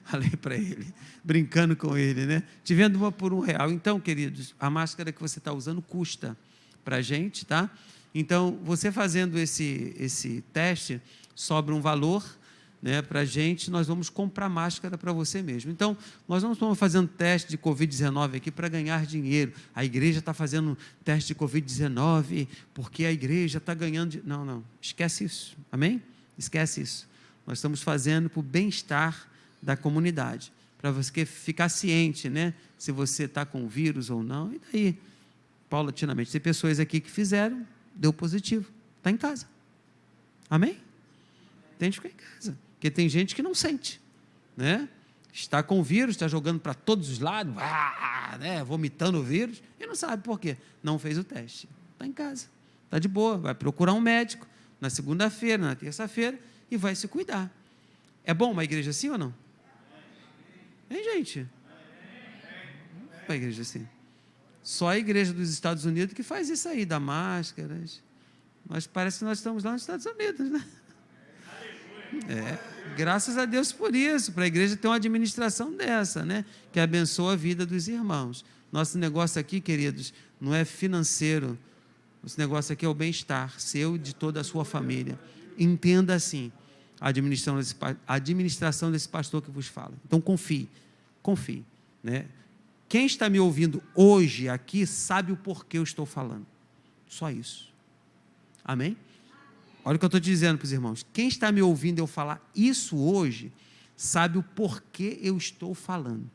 Falei para ele, brincando com ele, né? Te vendo uma por R$1. Então, queridos, a máscara que você está usando custa para a gente, tá? Então, você fazendo esse teste, sobra um valor, né, para a gente, nós vamos comprar máscara para você mesmo. Então, nós não estamos fazendo teste de Covid-19 aqui para ganhar dinheiro. A igreja está fazendo teste de Covid-19 porque a igreja está ganhando... Não, esquece isso, amém? Esquece isso. Nós estamos fazendo para o bem-estar da comunidade, para você ficar ciente, né? Se você está com o vírus ou não, e daí, paulatinamente. Tem pessoas aqui que fizeram, deu positivo, está em casa. Amém? Tem que ficar em casa, porque tem gente que não sente, né? Está com o vírus, está jogando para todos os lados, né? Vomitando o vírus, e não sabe por quê. Não fez o teste, está em casa, está de boa, vai procurar um médico na segunda-feira, na terça-feira, e vai se cuidar. É bom uma igreja assim ou não? Hein, gente? Uma igreja assim. Só a igreja dos Estados Unidos que faz isso aí, dá máscaras. Mas parece que nós estamos lá nos Estados Unidos, né? Graças a Deus por isso, para a igreja ter uma administração dessa, né? Que abençoa a vida dos irmãos. Nosso negócio aqui, queridos, não é financeiro. Nosso negócio aqui é o bem-estar seu e de toda a sua família. Entenda assim a administração desse pastor que vos fala. Então confie, né? Quem está me ouvindo hoje aqui sabe o porquê eu estou falando. Só isso. Amém? Olha o que eu estou dizendo para os irmãos. Quem está me ouvindo eu falar isso hoje sabe o porquê eu estou falando.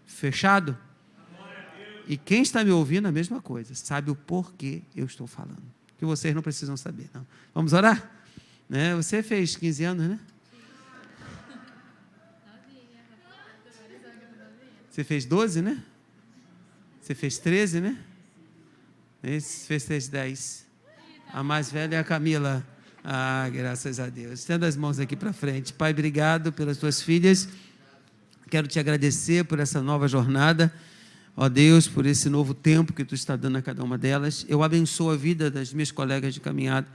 Fechado? E quem está me ouvindo a mesma coisa, sabe o porquê eu estou falando. Que vocês não precisam saber, não. Vamos orar? Né? Você fez 15 anos, né? Você fez 12, né? Você fez 13, né? Você fez 10. A mais velha é a Camila. Ah, graças a Deus. Estenda as mãos aqui para frente. Pai, obrigado pelas tuas filhas. Quero te agradecer por essa nova jornada. Ó Deus, por esse novo tempo que tu está dando a cada uma delas. Eu abençoo a vida das minhas colegas de caminhada.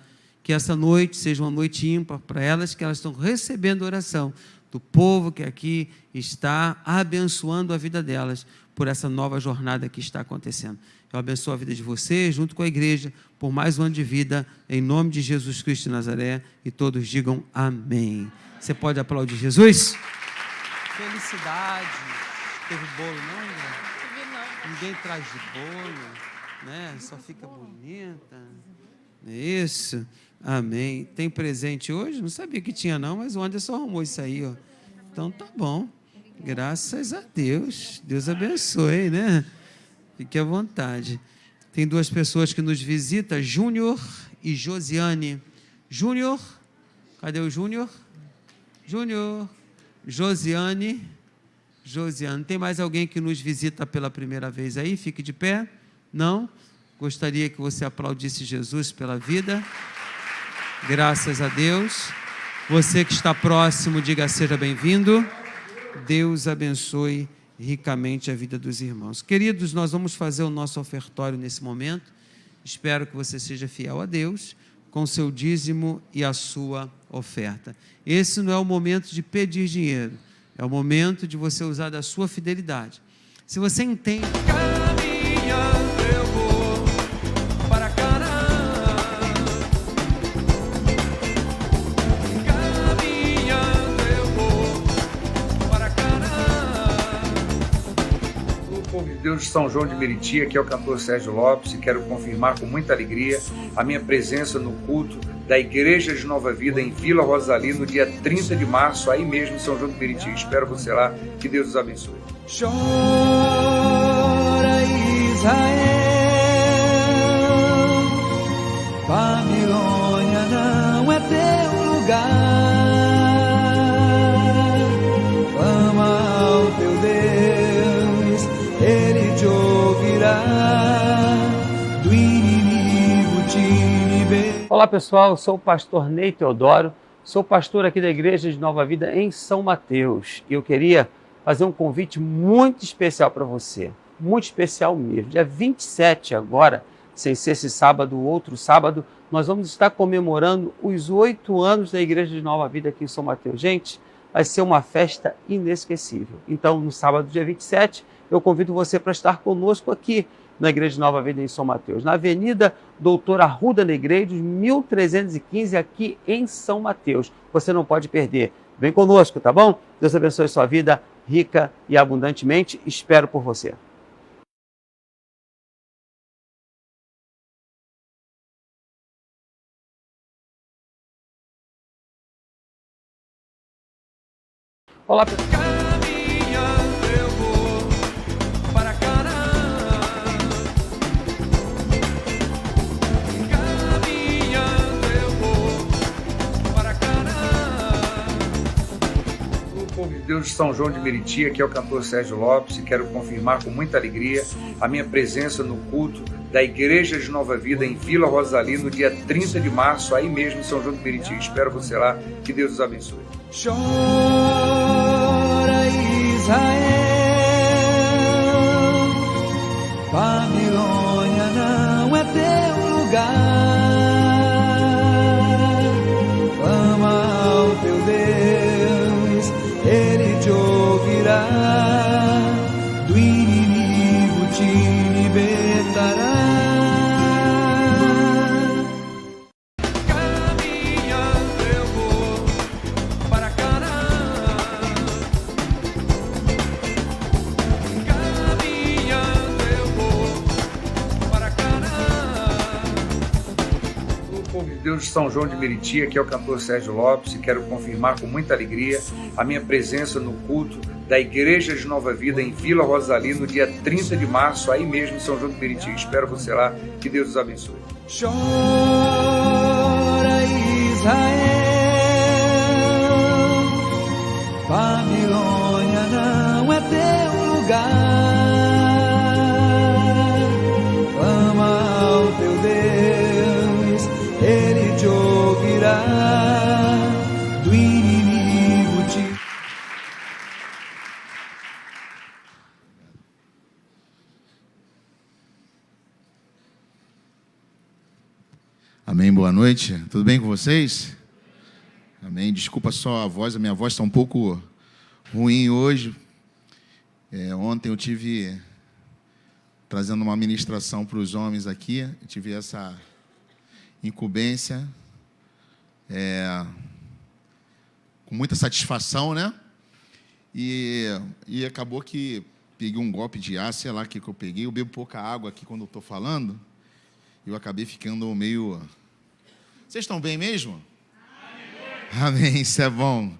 Que essa noite seja uma noite ímpar para elas, que elas estão recebendo oração do povo que aqui está, abençoando a vida delas por essa nova jornada que está acontecendo. Eu abençoo a vida de vocês, junto com a igreja, por mais um ano de vida, em nome de Jesus Cristo de Nazaré, e todos digam amém. Você pode aplaudir Jesus? Felicidade. Teve bolo, não, André? Ninguém traz de bolo, né? Só fica bonita. Isso. Amém. Tem presente hoje? Não sabia que tinha não, mas o Anderson arrumou isso aí, ó. Então tá bom. Graças a Deus. Deus abençoe, né? Fique à vontade. Tem duas pessoas que nos visitam, Júnior e Josiane. Júnior, cadê o Júnior? Júnior, Josiane. Josiane, tem mais alguém que nos visita pela primeira vez aí? Fique de pé. Não? Gostaria que você aplaudisse Jesus pela vida. Graças a Deus. Você que está próximo, diga seja bem-vindo. Deus abençoe ricamente a vida dos irmãos. Queridos, nós vamos fazer o nosso ofertório nesse momento. Espero que você seja fiel a Deus com o seu dízimo e a sua oferta. Esse não é o momento de pedir dinheiro, é o momento de você usar da sua fidelidade. Se você entende... Caminhando eu vou para Canaã. Caminhando eu vou para Canaã. O povo de Deus de São João de Meriti, aqui é o cantor Sérgio Lopes, e quero confirmar com muita alegria a minha presença no culto da Igreja de Nova Vida em Vila Rosalie, no dia 30 de março, aí mesmo em São João de Meriti. Espero você lá, que Deus os abençoe. Chora Israel, Babilônia não é teu lugar. Clama ao teu Deus, Ele te ouvirá. Do inimigo te libertará. Olá pessoal, eu sou o pastor Ney Teodoro, sou pastor aqui da Igreja de Nova Vida em São Mateus, e eu queria fazer um convite muito especial para você, muito especial mesmo. Dia 27 agora, sem ser esse sábado, o outro sábado, nós vamos estar comemorando os 8 anos da Igreja de Nova Vida aqui em São Mateus. Gente, vai ser uma festa inesquecível. Então, no sábado, dia 27, eu convido você para estar conosco aqui na Igreja de Nova Vida em São Mateus, na Avenida Doutor Arruda Negreiros, 1315, aqui em São Mateus. Você não pode perder. Vem conosco, tá bom? Deus abençoe sua vida rica e abundantemente. Espero por você. Olá, pessoal. Caminhando eu vou para Canaã. Caminhando eu vou para Canaã. O povo de Deus de São João de Meriti, aqui é o cantor Sérgio Lopes, e quero confirmar com muita alegria a minha presença no culto da Igreja de Nova Vida em Vila Rosalie, no dia 30 de março, aí mesmo em São João de Meriti. Espero você lá, que Deus os abençoe. Chora Israel, Babilônia não é teu lugar. Clama ao teu Deus, Ele te ouvirá. Do inimigo te libertará. Caminhando eu vou para Canaã. Caminhando eu vou para Canaã. O povo de Deus de São João de Meriti, aqui é o cantor Sérgio Lopes, e quero confirmar com muita alegria a minha presença no culto da Igreja de Nova Vida em Vila Rosalie, no dia 30 de março, aí mesmo em São João de Meriti. Espero você lá, que Deus os abençoe. Chora Israel, Babilônia não é teu lugar. Clama ao teu Deus, Ele te ouvirá. Do inimigo te... Amém, boa noite. Tudo bem com vocês? Amém. Desculpa só a minha voz está um pouco ruim hoje. Ontem eu tive trazendo uma ministração para os homens aqui, eu tive essa incumbência, com muita satisfação, né? E acabou que peguei um golpe de ar, sei lá o que eu peguei. Eu bebo pouca água aqui quando eu estou falando. Eu acabei ficando meio... Vocês estão bem mesmo? Amém, isso é bom.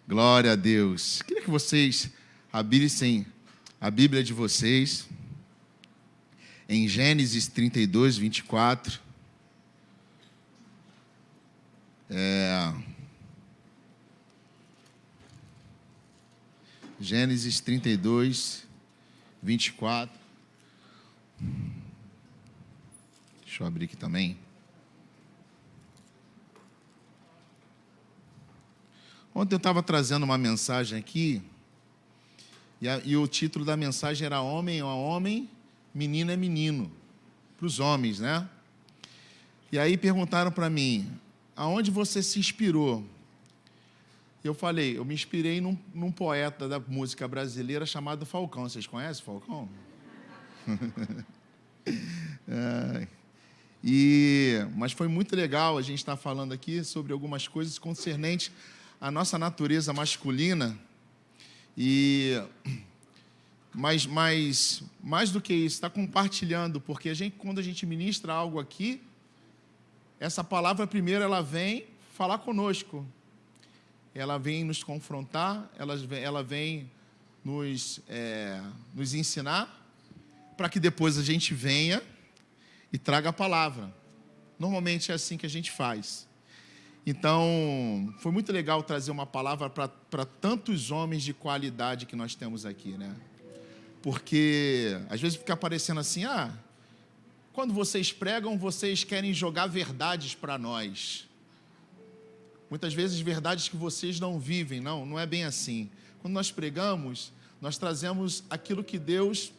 Glória a Deus. Queria que vocês abrissem a Bíblia de vocês em Gênesis 32, 24. Gênesis 32, 24. Deixa eu abrir aqui também. Ontem eu estava trazendo uma mensagem aqui, e o título da mensagem era Homem é homem, menino é menino, para os homens, né? E aí perguntaram para mim, aonde você se inspirou? Eu falei, eu me inspirei num poeta da música brasileira chamado Falcão. Vocês conhecem Falcão? Mas foi muito legal a gente estar falando aqui sobre algumas coisas concernentes à nossa natureza masculina. Mas mais do que isso, está compartilhando, porque quando a gente ministra algo aqui, essa palavra primeiro ela vem falar conosco. Ela vem nos confrontar, ela vem nos ensinar, para que depois a gente venha e traga a palavra. Normalmente é assim que a gente faz. Então, foi muito legal trazer uma palavra para tantos homens de qualidade que nós temos aqui, né? Porque às vezes fica parecendo assim, quando vocês pregam, vocês querem jogar verdades para nós. Muitas vezes verdades que vocês não vivem, não é bem assim. Quando nós pregamos, nós trazemos aquilo que Deus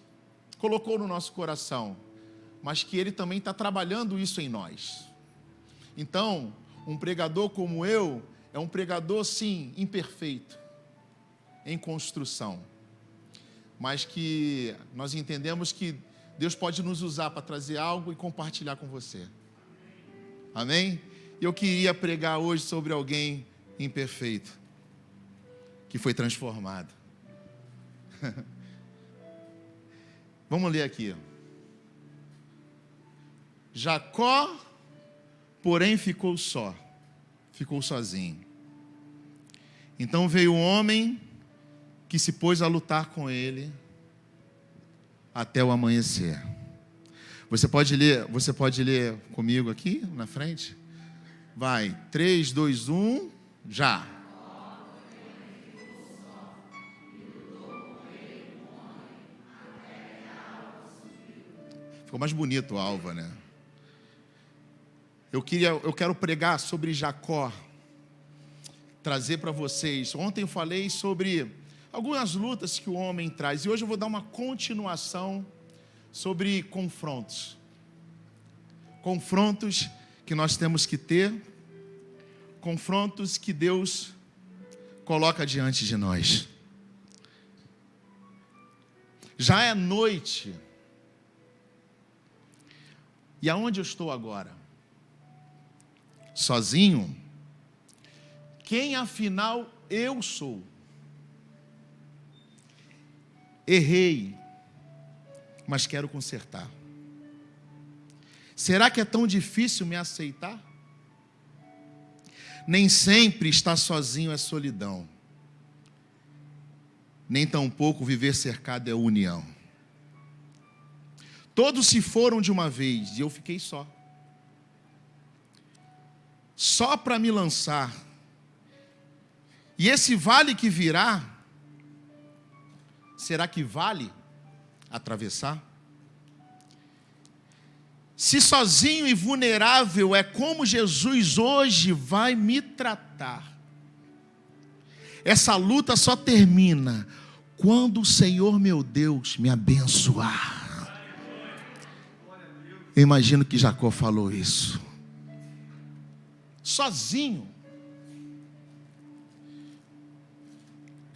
colocou no nosso coração, mas que Ele também está trabalhando isso em nós. Então, um pregador como eu é um pregador, sim, imperfeito, em construção, mas que nós entendemos que Deus pode nos usar para trazer algo e compartilhar com você. Amém? Eu queria pregar hoje sobre alguém imperfeito, que foi transformado. Vamos ler aqui. Jacó, porém, ficou sozinho. Então veio um homem que se pôs a lutar com ele até o amanhecer. Você pode ler comigo aqui na frente? Vai, 3, 2, 1, já. Ficou mais bonito o Alva, né? Eu quero pregar sobre Jacó, trazer para vocês. Ontem eu falei sobre algumas lutas que o homem traz, e hoje eu vou dar uma continuação sobre confrontos. Confrontos que nós temos que ter, confrontos que Deus coloca diante de nós. Já é noite. E aonde eu estou agora? Sozinho? Quem afinal eu sou? Errei, mas quero consertar. Será que é tão difícil me aceitar? Nem sempre estar sozinho é solidão, nem tampouco viver cercado é união. Todos se foram de uma vez e eu fiquei só para me lançar. E esse vale que virá, será que vale atravessar? Se sozinho e vulnerável é como Jesus hoje vai me tratar, essa luta só termina quando o Senhor meu Deus me abençoar. Eu imagino que Jacó falou isso. Sozinho.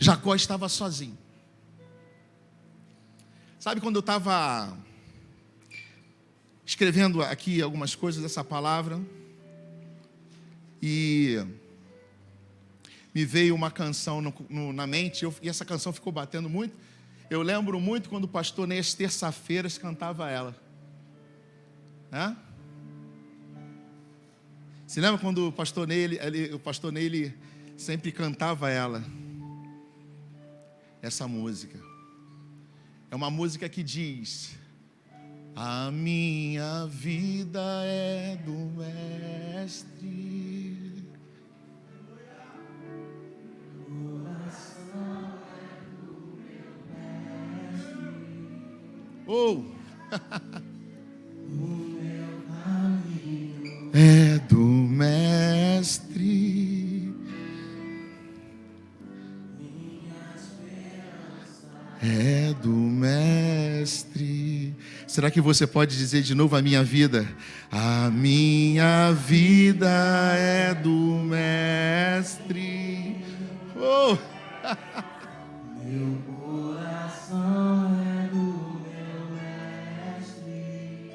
Jacó estava sozinho. Sabe quando eu estava escrevendo aqui algumas coisas dessa palavra, e me veio uma canção na mente, e essa canção ficou batendo muito. Eu lembro muito quando o pastor Ney, às terça-feiras, cantava ela. Você lembra quando o pastor Ney, ele sempre cantava ela? Essa música. É uma música que diz: a minha vida é do Mestre. Oh! É do Mestre. É do Mestre. Será que você pode dizer de novo: a minha vida? A minha vida é do Mestre. Oh! Meu coração é do meu Mestre.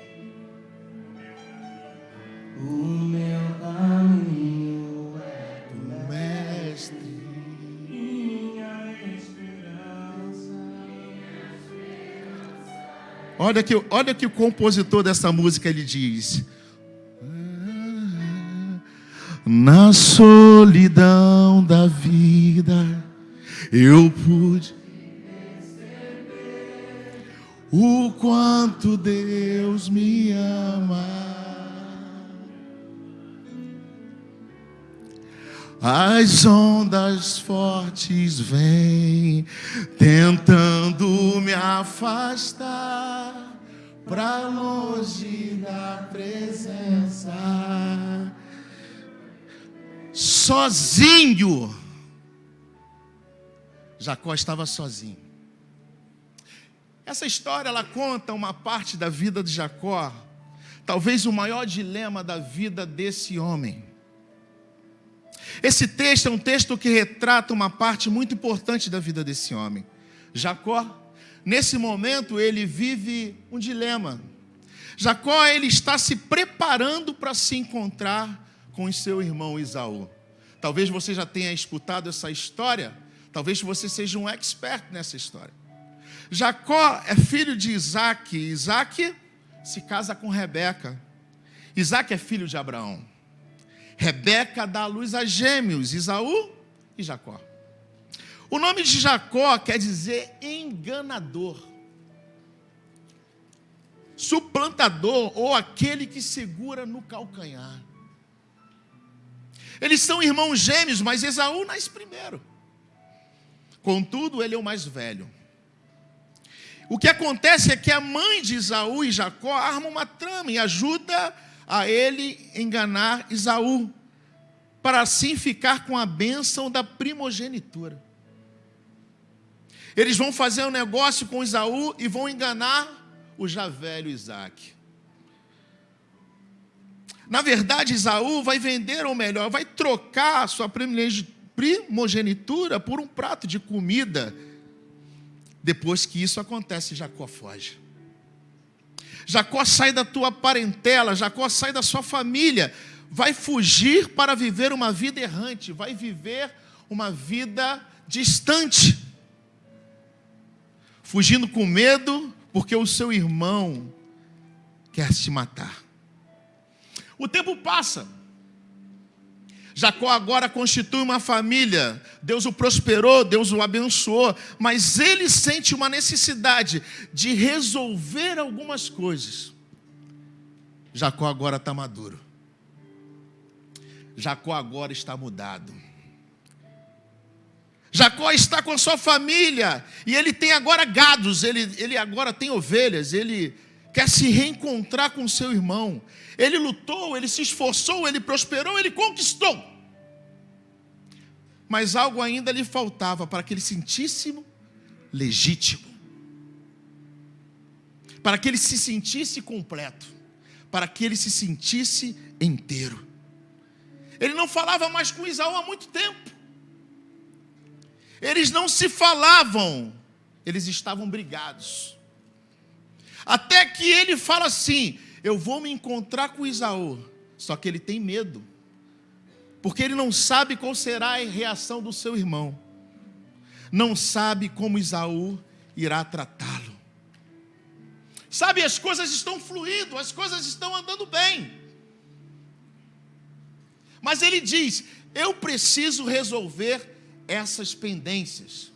O meu caminho é do Mestre. Minha esperança. Olha que o compositor dessa música ele diz: na solidão da vida eu pude perceber o quanto Deus me ama. As ondas fortes vêm tentando me afastar pra longe da presença. Sozinho. Jacó estava sozinho. Essa história ela conta uma parte da vida de Jacó, talvez o maior dilema da vida desse homem. Esse texto é um texto que retrata uma parte muito importante da vida desse homem. Jacó, nesse momento, ele vive um dilema. Jacó, ele está se preparando para se encontrar com o seu irmão Esaú. Talvez você já tenha escutado essa história, talvez você seja um expert nessa história. Jacó é filho de Isaac. Isaac se casa com Rebeca. Isaac é filho de Abraão. Rebeca dá à luz a gêmeos, Esaú e Jacó. O nome de Jacó quer dizer enganador, suplantador ou aquele que segura no calcanhar. Eles são irmãos gêmeos, mas Esaú nasce primeiro. Contudo, ele é o mais velho. O que acontece é que a mãe de Esaú e Jacó arma uma trama e ajuda a ele enganar Esaú, para assim ficar com a bênção da primogenitura. Eles vão fazer um negócio com Esaú e vão enganar o já velho Isaac. Na verdade, Esaú vai vender, ou melhor, vai trocar a sua primogenitura por um prato de comida. Depois que isso acontece, Jacó foge. Jacó sai da tua parentela, Jacó sai da sua família, vai fugir para viver uma vida errante, vai viver uma vida distante, fugindo com medo, porque o seu irmão quer se matar. O tempo passa. Jacó agora constitui uma família. Deus o prosperou, Deus o abençoou, mas ele sente uma necessidade de resolver algumas coisas. Jacó agora está maduro. Jacó agora está mudado. Jacó está com a sua família e ele tem agora gados, ele agora tem ovelhas, ele quer se reencontrar com seu irmão. Ele lutou, ele se esforçou, ele prosperou, ele conquistou. Mas algo ainda lhe faltava para que ele sentisse legítimo, para que ele se sentisse completo, para que ele se sentisse inteiro. Ele não falava mais com Esaú há muito tempo. Eles não se falavam, eles estavam brigados. Até que ele fala assim: eu vou me encontrar com Esaú. Só que ele tem medo, porque ele não sabe qual será a reação do seu irmão. Não sabe como Esaú irá tratá-lo. Sabe, as coisas estão fluindo, as coisas estão andando bem. Mas ele diz: eu preciso resolver essas pendências.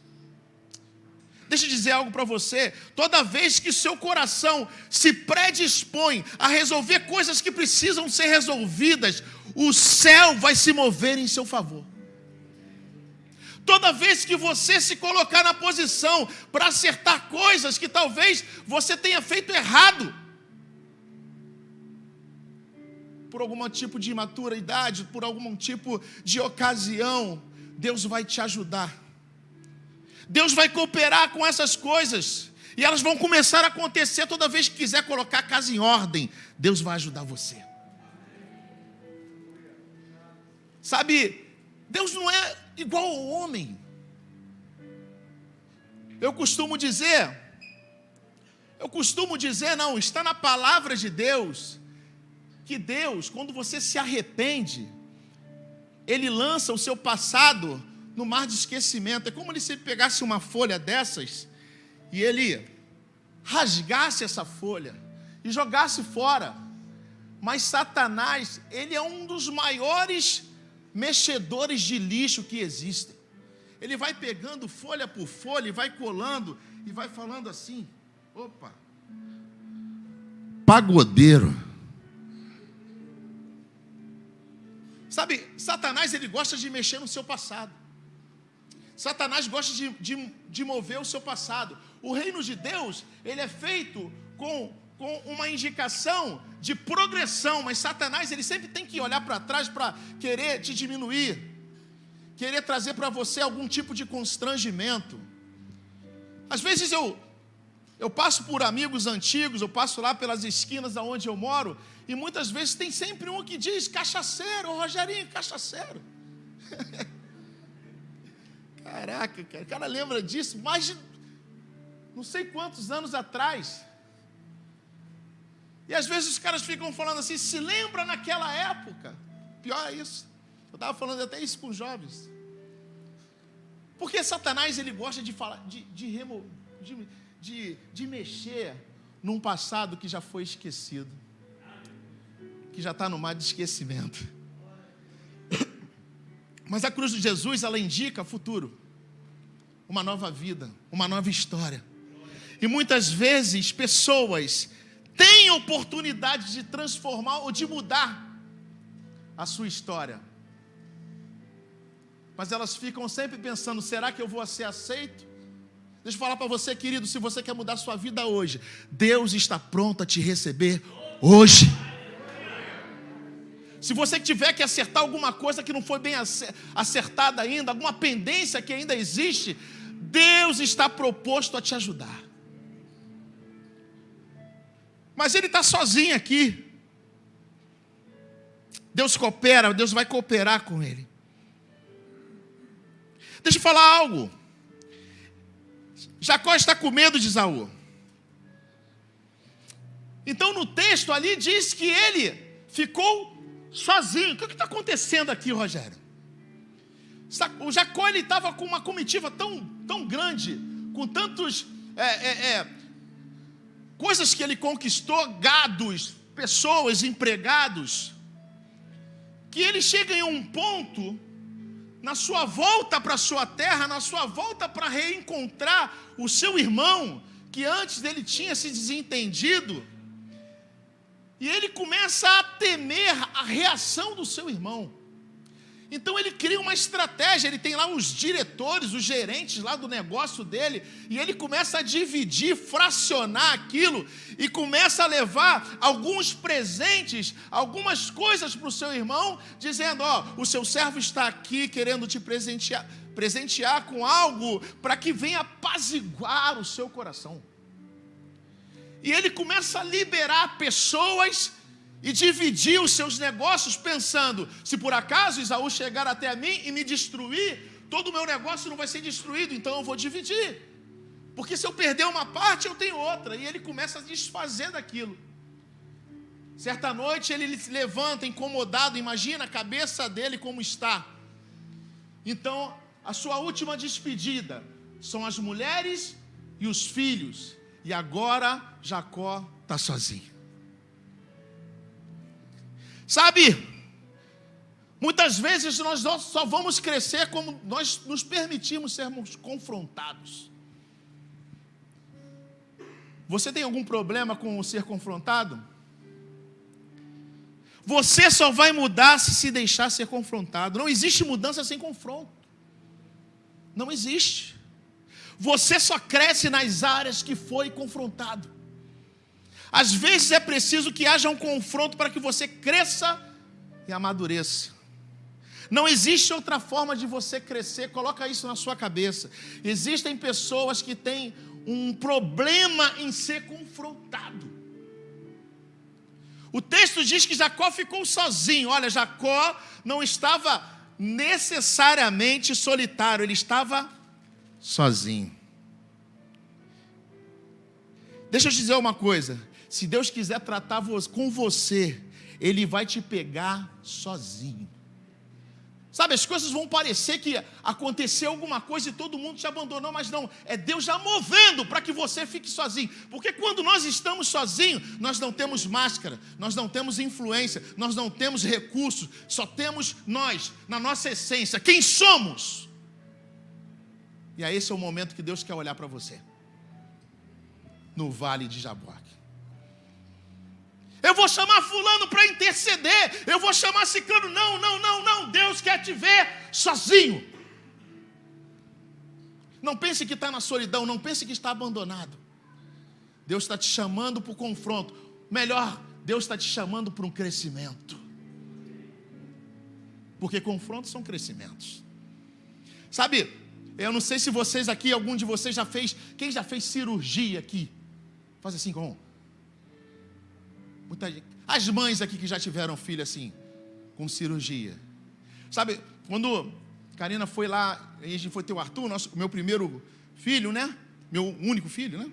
Deixa eu dizer algo para você: toda vez que seu coração se predispõe a resolver coisas que precisam ser resolvidas, o céu vai se mover em seu favor. Toda vez que você se colocar na posição para acertar coisas que talvez você tenha feito errado, por algum tipo de imaturidade, por algum tipo de ocasião, Deus vai te ajudar. Deus vai cooperar com essas coisas, e elas vão começar a acontecer toda vez que quiser colocar a casa em ordem. Deus vai ajudar você. Sabe, Deus não é igual ao homem. Eu costumo dizer, não, está na palavra de Deus, que Deus, quando você se arrepende, Ele lança o seu passado no mar de esquecimento. É como se ele pegasse uma folha dessas e ele rasgasse essa folha e jogasse fora. Mas Satanás, ele é um dos maiores mexedores de lixo que existem. Ele vai pegando folha por folha e vai colando e vai falando assim: opa, pagodeiro. Sabe, Satanás, ele gosta de mexer no seu passado. Satanás gosta de mover o seu passado. O reino de Deus, ele é feito com uma indicação de progressão, mas Satanás, ele sempre tem que olhar para trás para querer te diminuir, querer trazer para você algum tipo de constrangimento. Às vezes eu passo por amigos antigos, eu passo lá pelas esquinas aonde eu moro, e muitas vezes tem sempre um que diz: cachaceiro, Rogerinho, cachaceiro. Caraca, cara, o cara lembra disso mais de não sei quantos anos atrás. E às vezes os caras ficam falando assim: se lembra naquela época? Pior é isso. Eu estava falando até isso com os jovens. Porque Satanás, ele gosta de falar, de mexer num passado que já foi esquecido, que já está no mar de esquecimento. Mas a cruz de Jesus, ela indica futuro, uma nova vida, uma nova história. E muitas vezes pessoas têm oportunidade de transformar ou de mudar a sua história, mas elas ficam sempre pensando: será que eu vou ser aceito? Deixa eu falar para você, querido, se você quer mudar a sua vida hoje, Deus está pronto a te receber hoje. Se você tiver que acertar alguma coisa que não foi bem acertada ainda, alguma pendência que ainda existe, Deus está proposto a te ajudar. Mas ele está sozinho aqui. Deus coopera, Deus vai cooperar com ele. Deixa eu falar algo. Jacó está com medo de Esaú. Então no texto ali diz que ele ficou sozinho. O que está acontecendo aqui, Rogério? O Jacó, ele estava com uma comitiva tão grande, com tantos coisas que ele conquistou, gados, pessoas, empregados, que ele chega em um ponto, na sua volta para a sua terra, na sua volta para reencontrar o seu irmão, que antes dele tinha se desentendido, e ele começa a temer a reação do seu irmão. Então ele cria uma estratégia, ele tem lá os diretores, os gerentes lá do negócio dele, e ele começa a dividir, fracionar aquilo, e começa a levar alguns presentes, algumas coisas para o seu irmão, dizendo: o seu servo está aqui querendo te presentear com algo para que venha apaziguar o seu coração. E ele começa a liberar pessoas e dividir os seus negócios, pensando: se por acaso Esaú chegar até mim e me destruir, todo o meu negócio não vai ser destruído, então eu vou dividir. Porque se eu perder uma parte, eu tenho outra. E ele começa a desfazer daquilo. Certa noite ele se levanta incomodado, imagina a cabeça dele como está. Então, a sua última despedida são as mulheres e os filhos. E agora Jacó está sozinho. Sabe, muitas vezes nós só vamos crescer como nós nos permitimos sermos confrontados. Você tem algum problema com o ser confrontado? Você só vai mudar se deixar ser confrontado. Não existe mudança sem confronto. Não existe. Você só cresce nas áreas que foi confrontado. Às vezes é preciso que haja um confronto para que você cresça e amadureça. Não existe outra forma de você crescer. Coloca isso na sua cabeça. Existem pessoas que têm um problema em ser confrontado. O texto diz que Jacó ficou sozinho. Olha, Jacó não estava necessariamente solitário, ele estava sozinho. Deixa eu te dizer uma coisa. Se Deus quiser tratar com você, Ele vai te pegar sozinho. Sabe, as coisas vão parecer que aconteceu alguma coisa e todo mundo te abandonou, mas não, é Deus já movendo para que você fique sozinho. Porque quando nós estamos sozinhos, nós não temos máscara, nós não temos influência, nós não temos recursos, só temos nós, na nossa essência, quem somos. E aí esse é o momento que Deus quer olhar para você, no vale de Jaboque. Eu vou chamar fulano para interceder, eu vou chamar ciclano. Não, Deus quer te ver sozinho. Não pense que está na solidão, não pense que está abandonado. Deus está te chamando para o confronto. Melhor, Deus está te chamando para um crescimento. Porque confrontos são crescimentos. Sabe, eu não sei se vocês aqui, algum de vocês já fez, quem já fez cirurgia aqui? Faz assim com... As mães aqui que já tiveram filho assim, com cirurgia. Sabe, quando Karina foi lá, a gente foi ter o Arthur, meu primeiro filho, né? Meu único filho, né?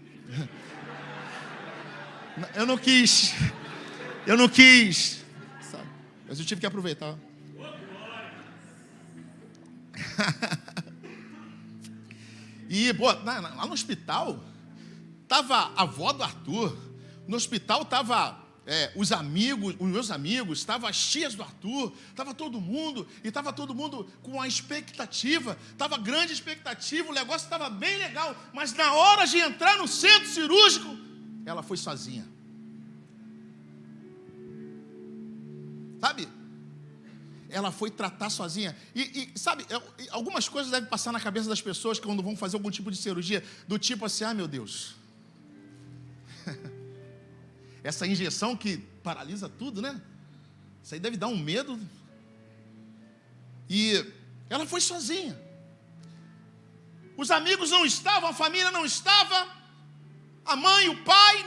Eu não quis. Sabe? Mas eu tive que aproveitar. E, pô, lá no hospital, tava a avó do Arthur. No hospital tava... os meus amigos, estavam as tias do Arthur, estava todo mundo, e estava todo mundo com uma expectativa, estava grande expectativa, o negócio estava bem legal, mas na hora de entrar no centro cirúrgico, ela foi sozinha. Sabe? Ela foi tratar sozinha. E sabe, algumas coisas devem passar na cabeça das pessoas quando vão fazer algum tipo de cirurgia, do tipo assim, meu Deus... Essa injeção que paralisa tudo, né? Isso aí deve dar um medo. E ela foi sozinha. Os amigos não estavam, a família não estava, a mãe, o pai,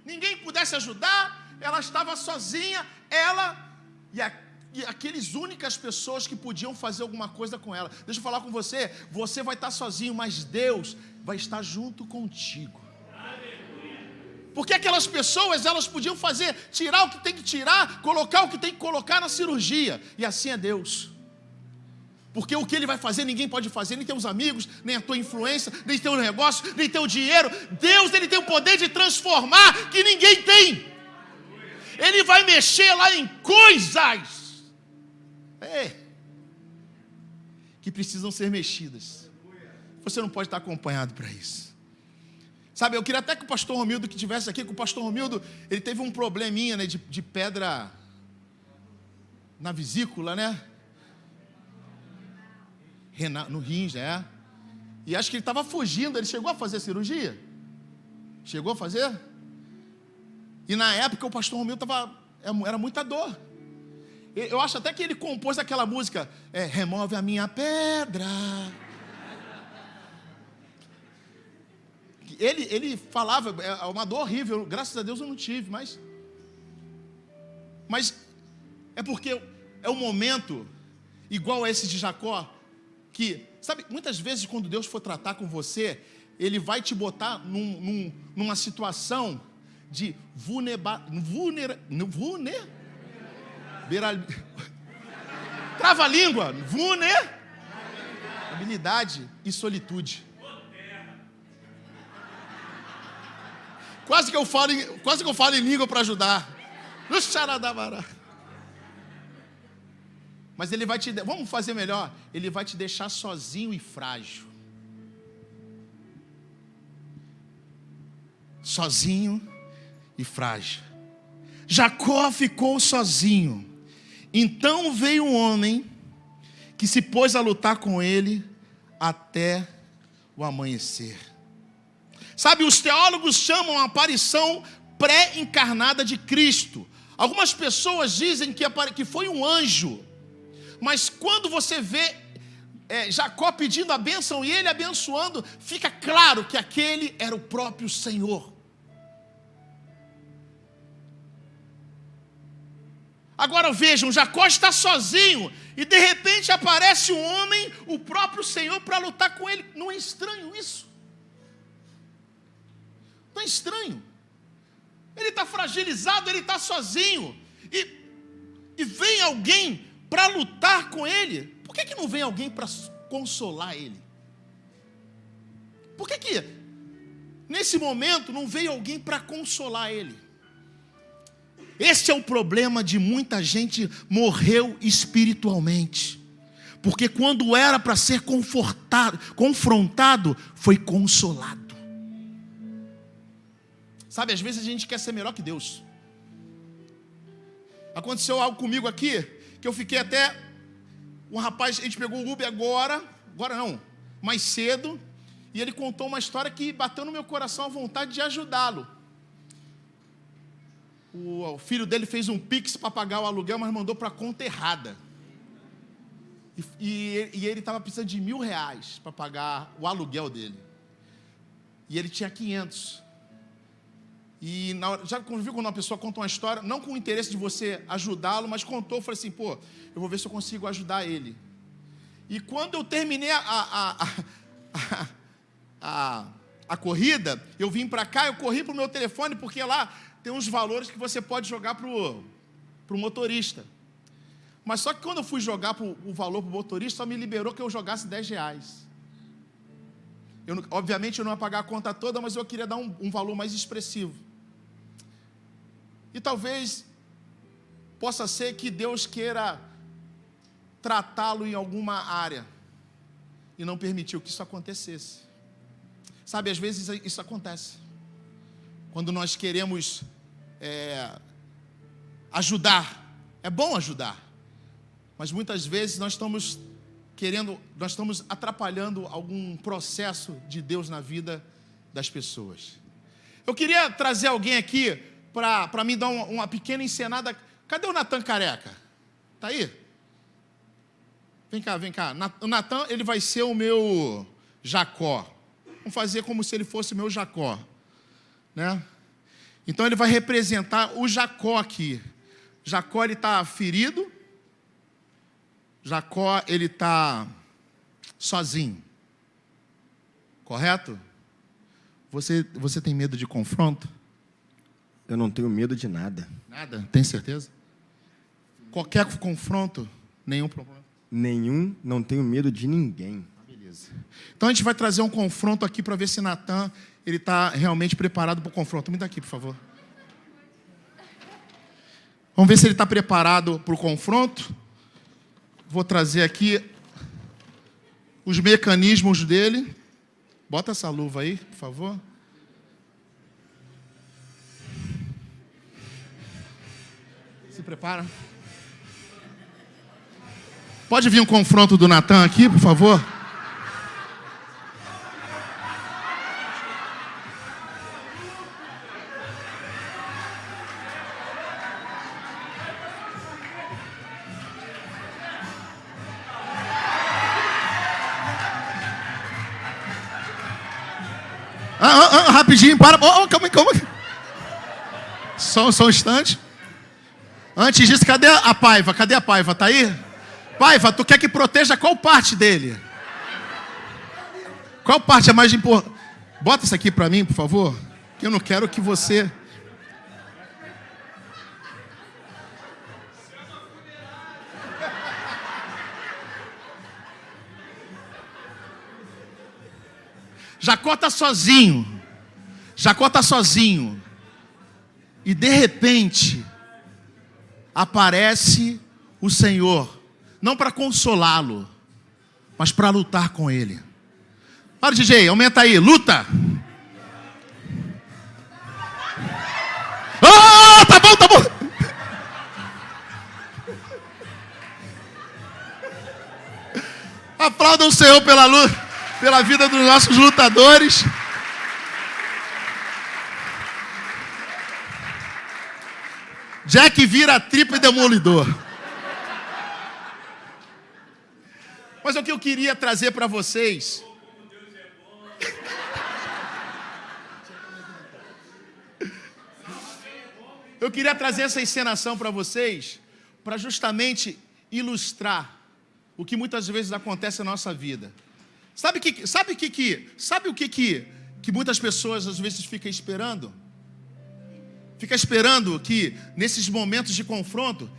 ninguém pudesse ajudar. Ela estava sozinha, ela e aqueles únicas pessoas que podiam fazer alguma coisa com ela. Deixa eu falar com você, você vai estar sozinho, mas Deus vai estar junto contigo. Porque aquelas pessoas, elas podiam fazer, tirar o que tem que tirar, colocar o que tem que colocar na cirurgia. E assim é Deus. Porque o que Ele vai fazer, ninguém pode fazer, nem teus amigos, nem a tua influência, nem teu negócio, nem teu dinheiro. Deus, Ele tem o poder de transformar que ninguém tem. Ele vai mexer lá em coisas que precisam ser mexidas. Você não pode estar acompanhado para isso. Sabe, eu queria até que o pastor Romildo que estivesse aqui, que o pastor Romildo, ele teve um probleminha, né, de pedra na vesícula, né? No rins, né? E acho que ele estava fugindo, ele chegou a fazer cirurgia? Chegou a fazer? E na época o pastor Romildo era muita dor. Eu acho até que ele compôs aquela música, remove a minha pedra. Ele falava, é uma dor horrível, graças a Deus eu não tive, mas é porque é um momento igual a esse de Jacó, que, sabe, muitas vezes quando Deus for tratar com você, Ele vai te botar numa situação de trava-língua, vulnerabilidade e solitude. Quase que eu falo em língua para ajudar. Mas Ele vai te... Vamos fazer melhor. Ele vai te deixar sozinho e frágil. Sozinho e frágil. Jacó ficou sozinho. Então veio um homem que se pôs a lutar com ele até o amanhecer. Sabe, os teólogos chamam a aparição pré-encarnada de Cristo. Algumas pessoas dizem que foi um anjo. Mas quando você vê Jacó pedindo a bênção e ele abençoando, fica claro que aquele era o próprio Senhor. Agora vejam, Jacó está sozinho e de repente aparece um homem, o próprio Senhor, para lutar com ele. Não é estranho isso? Não é estranho? Ele está fragilizado, ele está sozinho e vem alguém para lutar com ele. Por que não vem alguém para consolar ele? Por que nesse momento não veio alguém para consolar ele? Esse é o problema de muita gente morreu espiritualmente. Porque quando era para ser confrontado, foi consolado. Sabe, às vezes a gente quer ser melhor que Deus. Aconteceu algo comigo aqui, que eu fiquei até... Um rapaz, a gente pegou o Uber agora não, mais cedo, e ele contou uma história que bateu no meu coração a vontade de ajudá-lo. O filho dele fez um pix para pagar o aluguel, mas mandou para a conta errada. E ele estava precisando de R$1.000 para pagar o aluguel dele. E ele tinha 500. E já viu quando uma pessoa conta uma história, não com o interesse de você ajudá-lo, mas contou, eu falei assim, eu vou ver se eu consigo ajudar ele. E quando eu terminei a corrida, eu vim para cá, eu corri para o meu telefone, porque lá tem uns valores que você pode jogar para o motorista. Mas só que quando eu fui jogar o valor para o motorista, só me liberou que eu jogasse R$10. Obviamente eu não ia pagar a conta toda, mas eu queria dar um valor mais expressivo. E talvez possa ser que Deus queira tratá-lo em alguma área e não permitiu que isso acontecesse. Sabe, às vezes isso acontece. Quando nós queremos ajudar, é bom ajudar, mas muitas vezes nós estamos atrapalhando algum processo de Deus na vida das pessoas. Eu queria trazer alguém aqui para me dar uma pequena encenada. Cadê o Natan Careca? Está aí? Vem cá. O Natan, ele vai ser o meu Jacó. Vamos fazer como se ele fosse o meu Jacó, né? Então ele vai representar o Jacó aqui. Jacó, ele está ferido. Jacó, ele está sozinho. Correto? Você tem medo de confronto? Eu não tenho medo de nada. Nada? Tem certeza? Qualquer confronto, nenhum problema? Nenhum, não tenho medo de ninguém. Beleza. Então a gente vai trazer um confronto aqui para ver se Natan ele está realmente preparado para o confronto. Me dá aqui, por favor. Vamos ver se ele está preparado para o confronto. Vou trazer aqui os mecanismos dele. Bota essa luva aí, por favor. Se prepara. Pode vir um confronto do Natan aqui, por favor? Rapidinho, para. Calma. Só um instante. Antes disso, cadê a Paiva? Tá aí? Paiva, tu quer que proteja qual parte dele? Qual parte é mais importante? Bota isso aqui para mim, por favor. Que eu não quero que você... Jacó está sozinho. Jacó está sozinho. E de repente, aparece o Senhor. Não para consolá-lo, mas para lutar com ele. Olha, DJ, aumenta aí. Luta. Oh, tá bom, tá bom. Aplauda o Senhor pela luta, pela vida dos nossos lutadores. Jack vira triplo e demolidor. Mas o que eu queria trazer para vocês... Eu queria trazer essa encenação para vocês, para justamente ilustrar o que muitas vezes acontece na nossa vida. Sabe o que muitas pessoas às vezes ficam esperando? Fica esperando que nesses momentos de confronto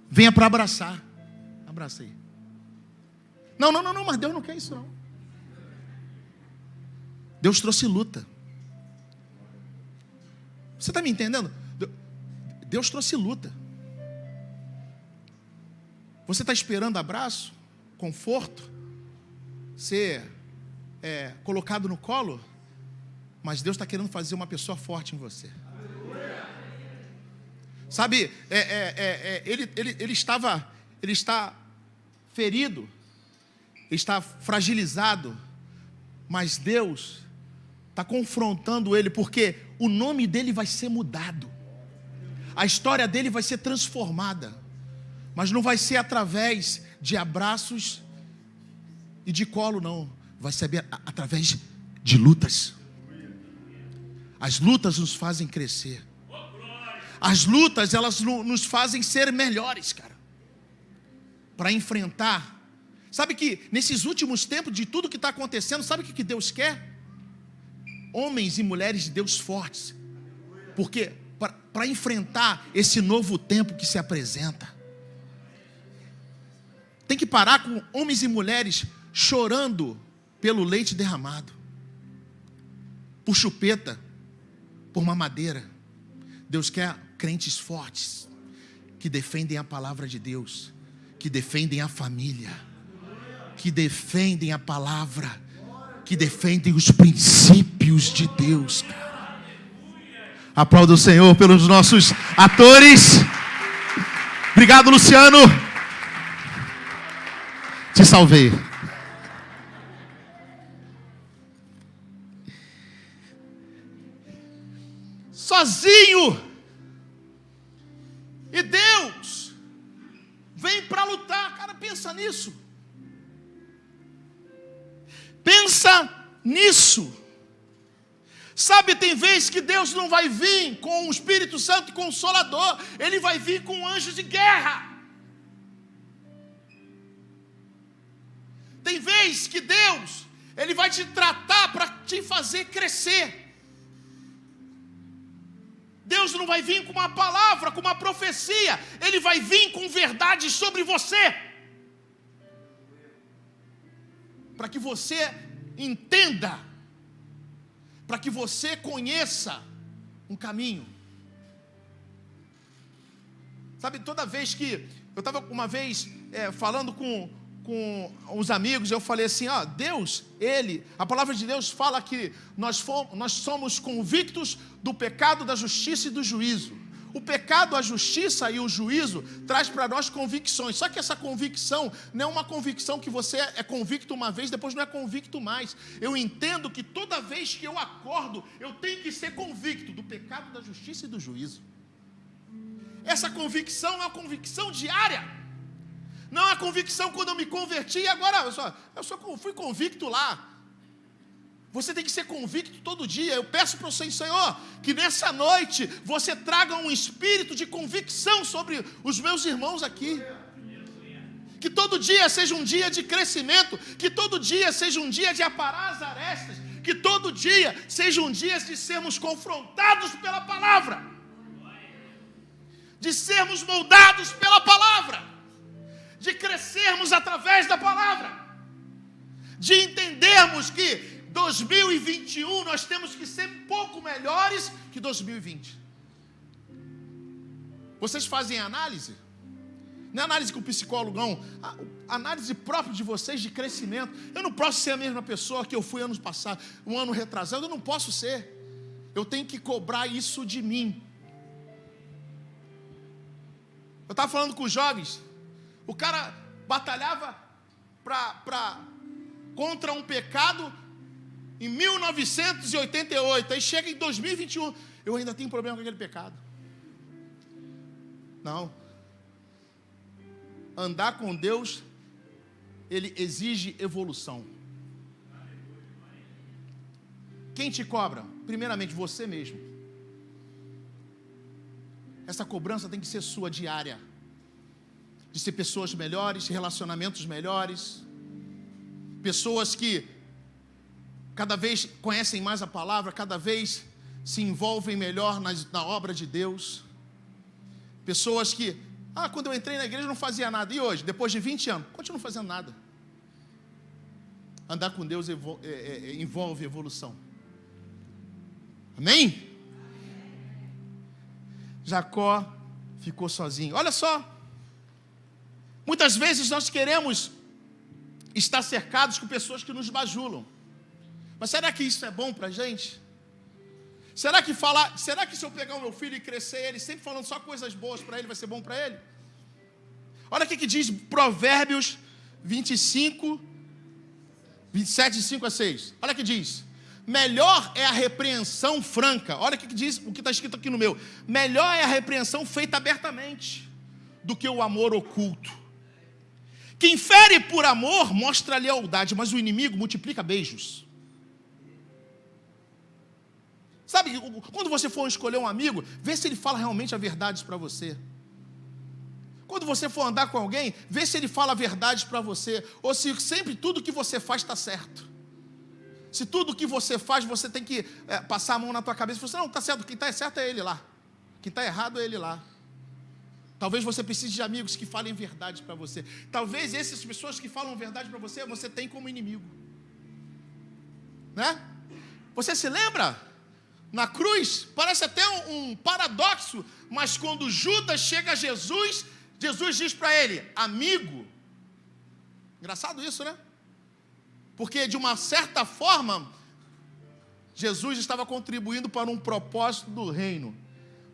venha para abraçar. Abraça aí. Não, mas Deus não quer isso não. Deus trouxe luta. Você está me entendendo? Deus trouxe luta. Você está esperando abraço, conforto, ser colocado no colo, mas Deus está querendo fazer uma pessoa forte em você. Sabe, ele está ferido, ele está fragilizado, mas Deus está confrontando ele, porque o nome dele vai ser mudado, a história dele vai ser transformada, mas não vai ser através de abraços e de colo, não, vai ser através de lutas. As lutas nos fazem crescer. As lutas, elas nos fazem ser melhores, cara, para enfrentar. Sabe que nesses últimos tempos, de tudo que está acontecendo, sabe o que Deus quer? Homens e mulheres de Deus fortes. Porque para enfrentar esse novo tempo que se apresenta, tem que parar com homens e mulheres chorando pelo leite derramado, por chupeta, por mamadeira. Deus quer crentes fortes, que defendem a palavra de Deus, que defendem a família, que defendem a palavra, que defendem os princípios de Deus, cara. Aplauda o Senhor pelos nossos atores. Obrigado, Luciano. Te salvei. Sozinho. E Deus vem para lutar. Cara, pensa nisso. Pensa nisso. Sabe, tem vezes que Deus não vai vir com o Espírito Santo Consolador. Ele vai vir com anjos de guerra. Tem vezes que Deus, Ele vai te tratar para te fazer crescer. Deus não vai vir com uma palavra, com uma profecia. Ele vai vir com verdade sobre você, para que você entenda, para que você conheça um caminho. Sabe, toda vez que eu estava uma vez falando com os amigos, eu falei assim, Deus, a palavra de Deus fala que nós somos convictos do pecado, da justiça e do juízo. O pecado, a justiça e o juízo traz para nós convicções. Só que essa convicção não é uma convicção que você é convicto uma vez, depois não é convicto mais. Eu entendo que toda vez que eu acordo, eu tenho que ser convicto do pecado, da justiça e do juízo. Essa convicção é uma convicção diária. Não é uma convicção quando eu me converti e agora eu fui convicto lá. Você tem que ser convicto todo dia. Eu peço para o Senhor que nessa noite você traga um espírito de convicção sobre os meus irmãos aqui. Que todo dia seja um dia de crescimento, que todo dia seja um dia de aparar as arestas, que todo dia seja um dia de sermos confrontados pela palavra, de sermos moldados pela palavra, de crescermos através da palavra, de entendermos que 2021 nós temos que ser um pouco melhores que 2020. Vocês fazem análise? Não é análise com o psicólogo, não. Análise própria de vocês de crescimento. Eu não posso ser a mesma pessoa que eu fui ano passado, um ano retrasado. Eu não posso ser. Eu tenho que cobrar isso de mim. Eu estava falando com os jovens. O cara batalhava contra um pecado em 1988. Aí chega em 2021. Eu ainda tenho problema com aquele pecado. Não. Andar com Deus, ele exige evolução. Quem te cobra? Primeiramente, você mesmo. Essa cobrança tem que ser sua diária. De ser pessoas melhores, relacionamentos melhores. Pessoas que cada vez conhecem mais a palavra, cada vez se envolvem melhor na obra de Deus. Pessoas que, quando eu entrei na igreja não fazia nada. E hoje, depois de 20 anos, continuo fazendo nada. Andar com Deus envolve evolução. Amém? Jacó ficou sozinho. Olha só. Muitas vezes nós queremos estar cercados com pessoas que nos bajulam. Mas será que isso é bom para a gente? Será que se eu pegar o meu filho e crescer ele sempre falando só coisas boas para ele, vai ser bom para ele? Olha o que diz Provérbios 25, 27, 5 a 6. Olha o que diz. Melhor é a repreensão franca. Olha o que diz, o que está escrito aqui no meu. Melhor é a repreensão feita abertamente do que o amor oculto. Quem fere por amor mostra lealdade, mas o inimigo multiplica beijos. Sabe, quando você for escolher um amigo, vê se ele fala realmente a verdade para você. Quando você for andar com alguém, vê se ele fala a verdade para você, ou se sempre tudo que você faz está certo. Se tudo que você faz, você tem que passar a mão na tua cabeça e falar, não, está certo, quem está certo é ele lá. Quem está errado é ele lá. Talvez você precise de amigos que falem verdade para você. Talvez essas pessoas que falam verdade para você, você tem como inimigo. Né? Você se lembra? Na cruz, parece até um paradoxo, mas quando Judas chega a Jesus, Jesus diz para ele, amigo. Engraçado isso, né? Porque de uma certa forma, Jesus estava contribuindo para um propósito do reino.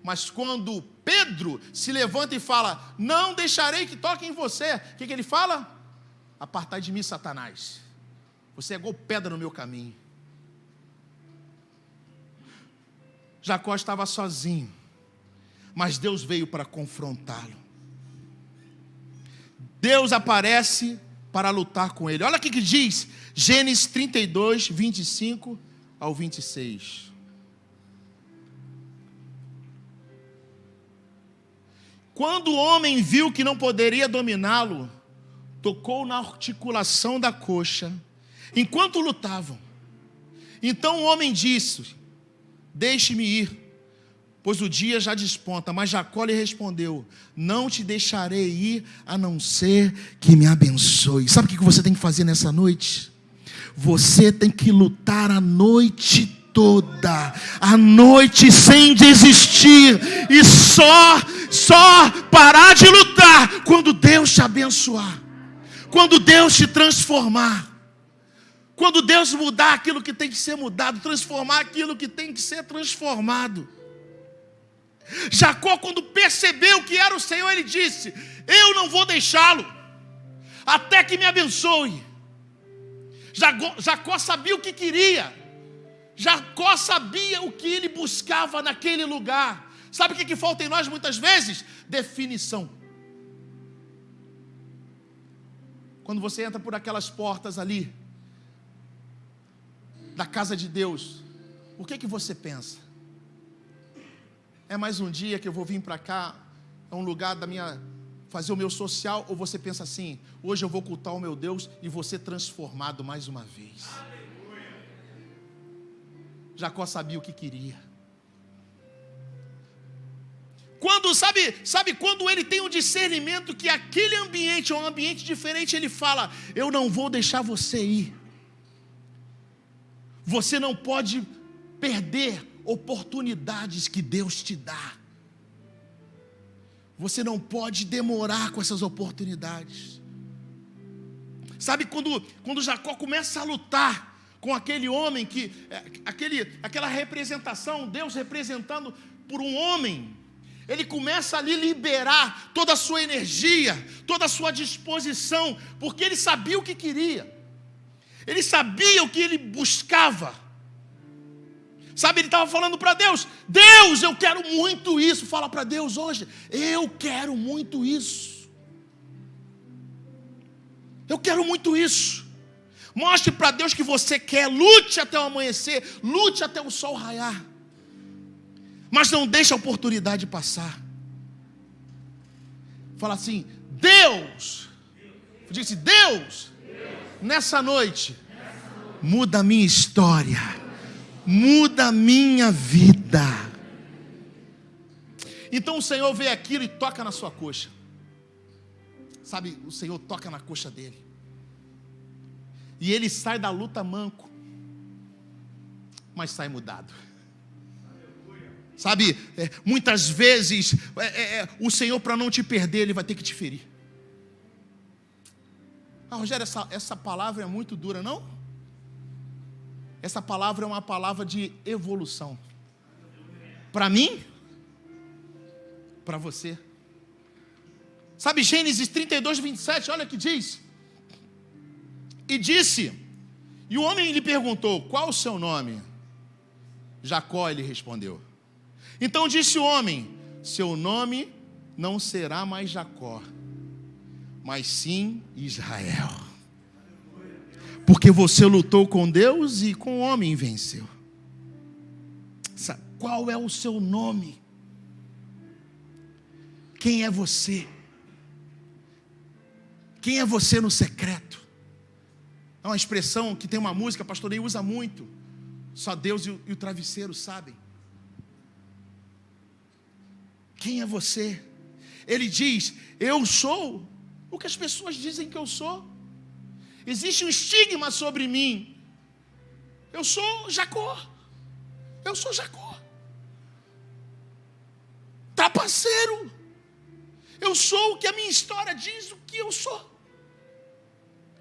Mas quando Pedro se levanta e fala, não deixarei que toquem em você, o que ele fala? Apartai de mim, Satanás. Você é igual pedra no meu caminho. Jacó estava sozinho, mas Deus veio para confrontá-lo. Deus aparece para lutar com ele. Olha o que diz Gênesis 32, 25 ao 26. Quando o homem viu que não poderia dominá-lo, tocou na articulação da coxa, enquanto lutavam. Então o homem disse, deixe-me ir, pois o dia já desponta. Mas Jacó lhe respondeu, não te deixarei ir, a não ser que me abençoe. Sabe o que você tem que fazer nessa noite? Você tem que lutar a noite toda, a noite sem desistir, e só parar de lutar quando Deus te abençoar, quando Deus te transformar. Quando Deus mudar aquilo que tem que ser mudado, transformar aquilo que tem que ser transformado. Jacó, quando percebeu que era o Senhor, ele disse, eu não vou deixá-lo, até que me abençoe. Jacó sabia o que queria. Jacó sabia o que ele buscava naquele lugar. Sabe o que falta em nós muitas vezes? Definição. Quando você entra por aquelas portas ali, da casa de Deus, o que você pensa? É mais um dia que eu vou vir para cá, é um lugar da minha fazer o meu social, ou você pensa assim, hoje eu vou cultar o meu Deus e vou ser transformado mais uma vez. Jacó sabia o que queria. Quando, sabe quando ele tem o discernimento que aquele ambiente é um ambiente diferente, ele fala, eu não vou deixar você ir. Você não pode perder oportunidades que Deus te dá. Você não pode demorar com essas oportunidades. Sabe quando Jacó começa a lutar com aquele homem, aquela representação, Deus representando por um homem, ele começa a lhe liberar toda a sua energia, toda a sua disposição, porque ele sabia o que queria, ele sabia o que ele buscava. Sabe, ele estava falando para Deus, Deus, eu quero muito isso. Fala para Deus hoje, eu quero muito isso. Eu quero muito isso. Mostre para Deus que você quer, lute até o amanhecer, lute até o sol raiar. Mas não deixe a oportunidade passar. Fala assim, Deus, disse, Deus, nessa noite, muda a minha história. Muda a minha vida. Então o Senhor vê aquilo e toca na sua coxa. Sabe, o Senhor toca na coxa dele. E ele sai da luta manco, mas sai mudado. Sabe, muitas vezes o Senhor, para não te perder, Ele vai ter que te ferir. Rogério, essa palavra é muito dura, não? Essa palavra é uma palavra de evolução. Para mim, para você. Sabe, Gênesis 32, 27, olha o que diz. E disse, e o homem lhe perguntou, qual o seu nome? Jacó, ele respondeu. Então disse o homem, seu nome não será mais Jacó, mas sim Israel. Porque você lutou com Deus e com o homem venceu. Qual é o seu nome? Quem é você? Quem é você no secreto? É uma expressão que tem uma música, pastor Ney usa muito. Só Deus e o travesseiro sabem. Quem é você? Ele diz, eu sou o que as pessoas dizem que eu sou. Existe um estigma sobre mim. Eu sou Jacó. Eu sou Jacó. Trapaceiro. Eu sou o que a minha história diz o que eu sou.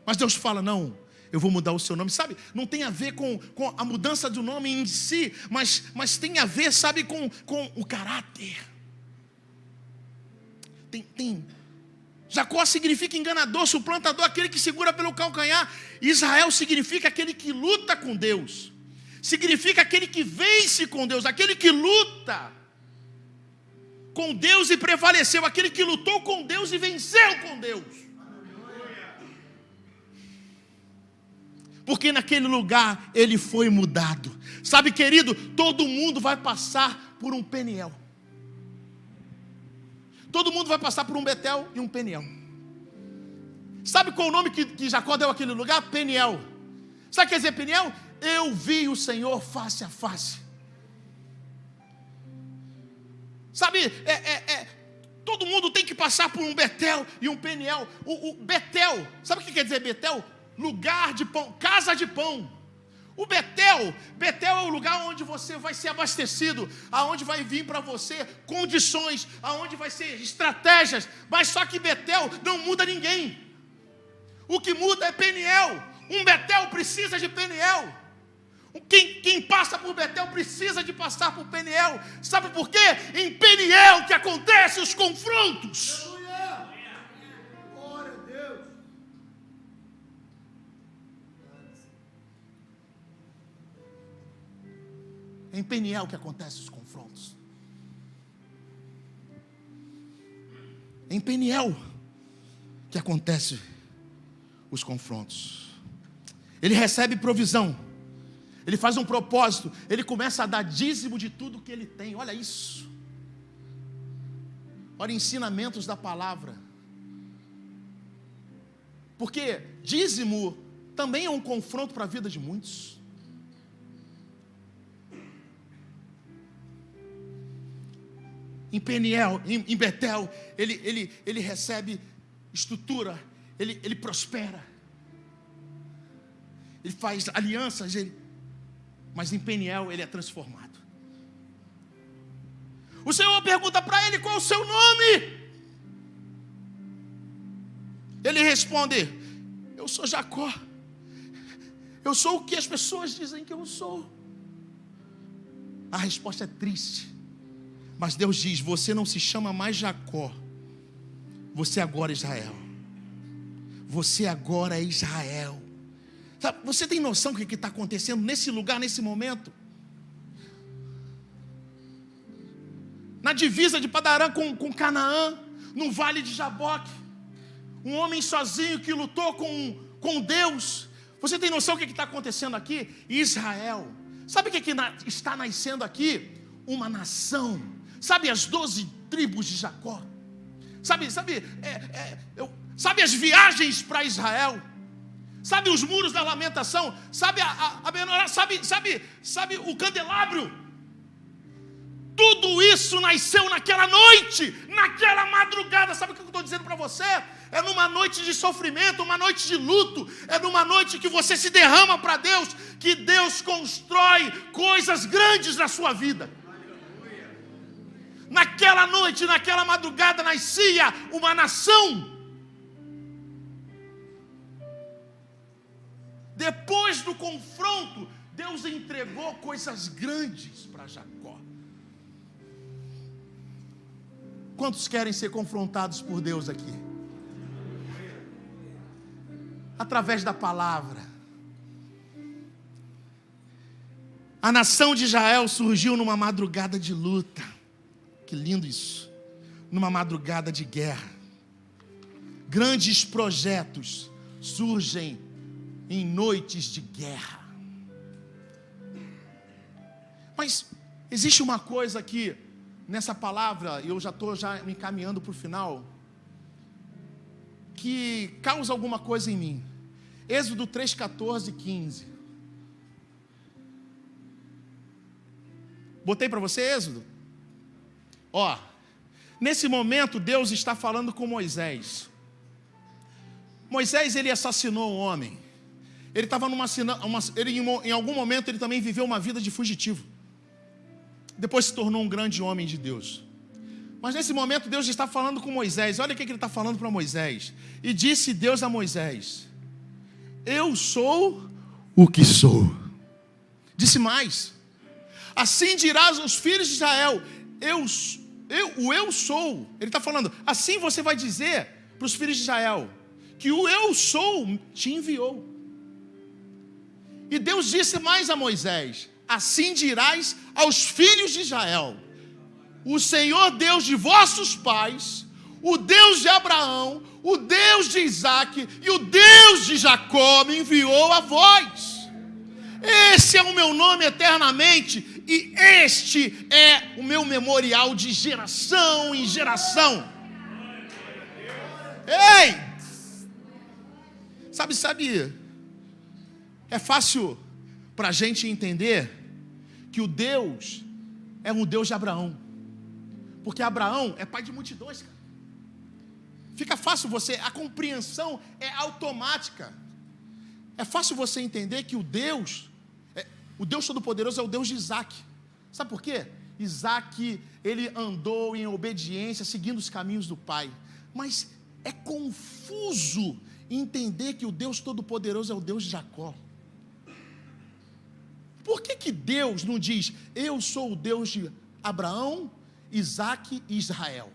Mas Deus fala, não, eu vou mudar o seu nome. Sabe, não tem a ver com a mudança do nome em si, mas tem a ver, sabe, com o caráter. Jacó significa enganador, suplantador, aquele que segura pelo calcanhar. Israel significa aquele que luta com Deus. Significa aquele que vence com Deus, aquele que luta com Deus e prevaleceu, aquele que lutou com Deus e venceu com Deus. Porque naquele lugar ele foi mudado. Sabe, querido, todo mundo vai passar por um Peniel. Todo mundo vai passar por um Betel e um Peniel. Sabe qual o nome que Jacó deu àquele lugar? Peniel. Sabe o que quer dizer Peniel? Eu vi o Senhor face a face. Sabe, todo mundo tem que passar por um Betel e um Peniel. O Betel, sabe o que quer dizer Betel? Lugar de pão, casa de pão. O Betel é o lugar onde você vai ser abastecido, aonde vai vir para você condições, aonde vai ser estratégias, mas só que Betel não muda ninguém. O que muda é Peniel. Um Betel precisa de Peniel. Quem passa por Betel precisa de passar por Peniel. Sabe por quê? Em Peniel que acontecem os confrontos. Glória a Deus. Em Peniel que acontecem os confrontos. Em Peniel que acontecem os confrontos. Ele recebe provisão. Ele faz um propósito. Ele começa a dar dízimo de tudo que ele tem. Olha isso. Olha ensinamentos da palavra. Porque dízimo também é um confronto para a vida de muitos. Em Peniel, em Betel, ele recebe estrutura, ele prospera, ele faz alianças, mas em Peniel ele é transformado. O Senhor pergunta para ele: qual é o seu nome? Ele responde: eu sou Jacó. Eu sou o que as pessoas dizem que eu sou. A resposta é triste. Mas Deus diz: você não se chama mais Jacó, você agora é Israel. Você agora é Israel. Sabe, você tem noção do que está acontecendo nesse lugar, nesse momento? Na divisa de Padarã com Canaã, no vale de Jaboque, um homem sozinho que lutou com Deus. Você tem noção do que está acontecendo aqui? Israel. Sabe o que está nascendo aqui? Uma nação. Sabe as 12 tribos de Jacó? Sabe as viagens para Israel? Sabe os muros da lamentação? Sabe a menorá? Sabe o candelabro? Tudo isso nasceu naquela noite, naquela madrugada. Sabe o que eu estou dizendo para você? É numa noite de sofrimento, uma noite de luto. É numa noite que você se derrama para Deus, que Deus constrói coisas grandes na sua vida. Naquela noite, naquela madrugada, nascia uma nação. Depois do confronto, Deus entregou coisas grandes para Jacó. Quantos querem ser confrontados por Deus aqui? Através da palavra. A nação de Israel surgiu numa madrugada de luta. Que lindo isso. Numa madrugada de guerra. Grandes projetos surgem em noites de guerra. Mas existe uma coisa aqui nessa palavra, eu já estou me encaminhando para o final, que causa alguma coisa em mim. Êxodo 3, 14 e 15. Botei para você Êxodo? Nesse momento Deus está falando com Moisés. Moisés, ele assassinou um homem. Ele estava em algum momento ele também viveu uma vida de fugitivo. Depois se tornou um grande homem de Deus. Mas nesse momento Deus está falando com Moisés. Olha o que ele está falando para Moisés. E disse Deus a Moisés: eu sou o que sou. Disse mais: assim dirás aos filhos de Israel: eu sou. Ele está falando, assim você vai dizer para os filhos de Israel, que o eu sou te enviou. E Deus disse mais a Moisés: assim dirás aos filhos de Israel: o Senhor Deus de vossos pais, o Deus de Abraão, o Deus de Isaque e o Deus de Jacó me enviou a vós. Esse é o meu nome eternamente, e este é o meu memorial de geração em geração. Ei! Sabe, é fácil para a gente entender que o Deus é um Deus de Abraão, porque Abraão é pai de multidões, cara. Fica fácil a compreensão é automática. É fácil você entender que o Deus Todo-Poderoso é o Deus de Isaque. Sabe por quê? Isaque, ele andou em obediência, seguindo os caminhos do pai. Mas é confuso entender que o Deus Todo-Poderoso é o Deus de Jacó. Por que Deus não diz: eu sou o Deus de Abraão, Isaque e Israel?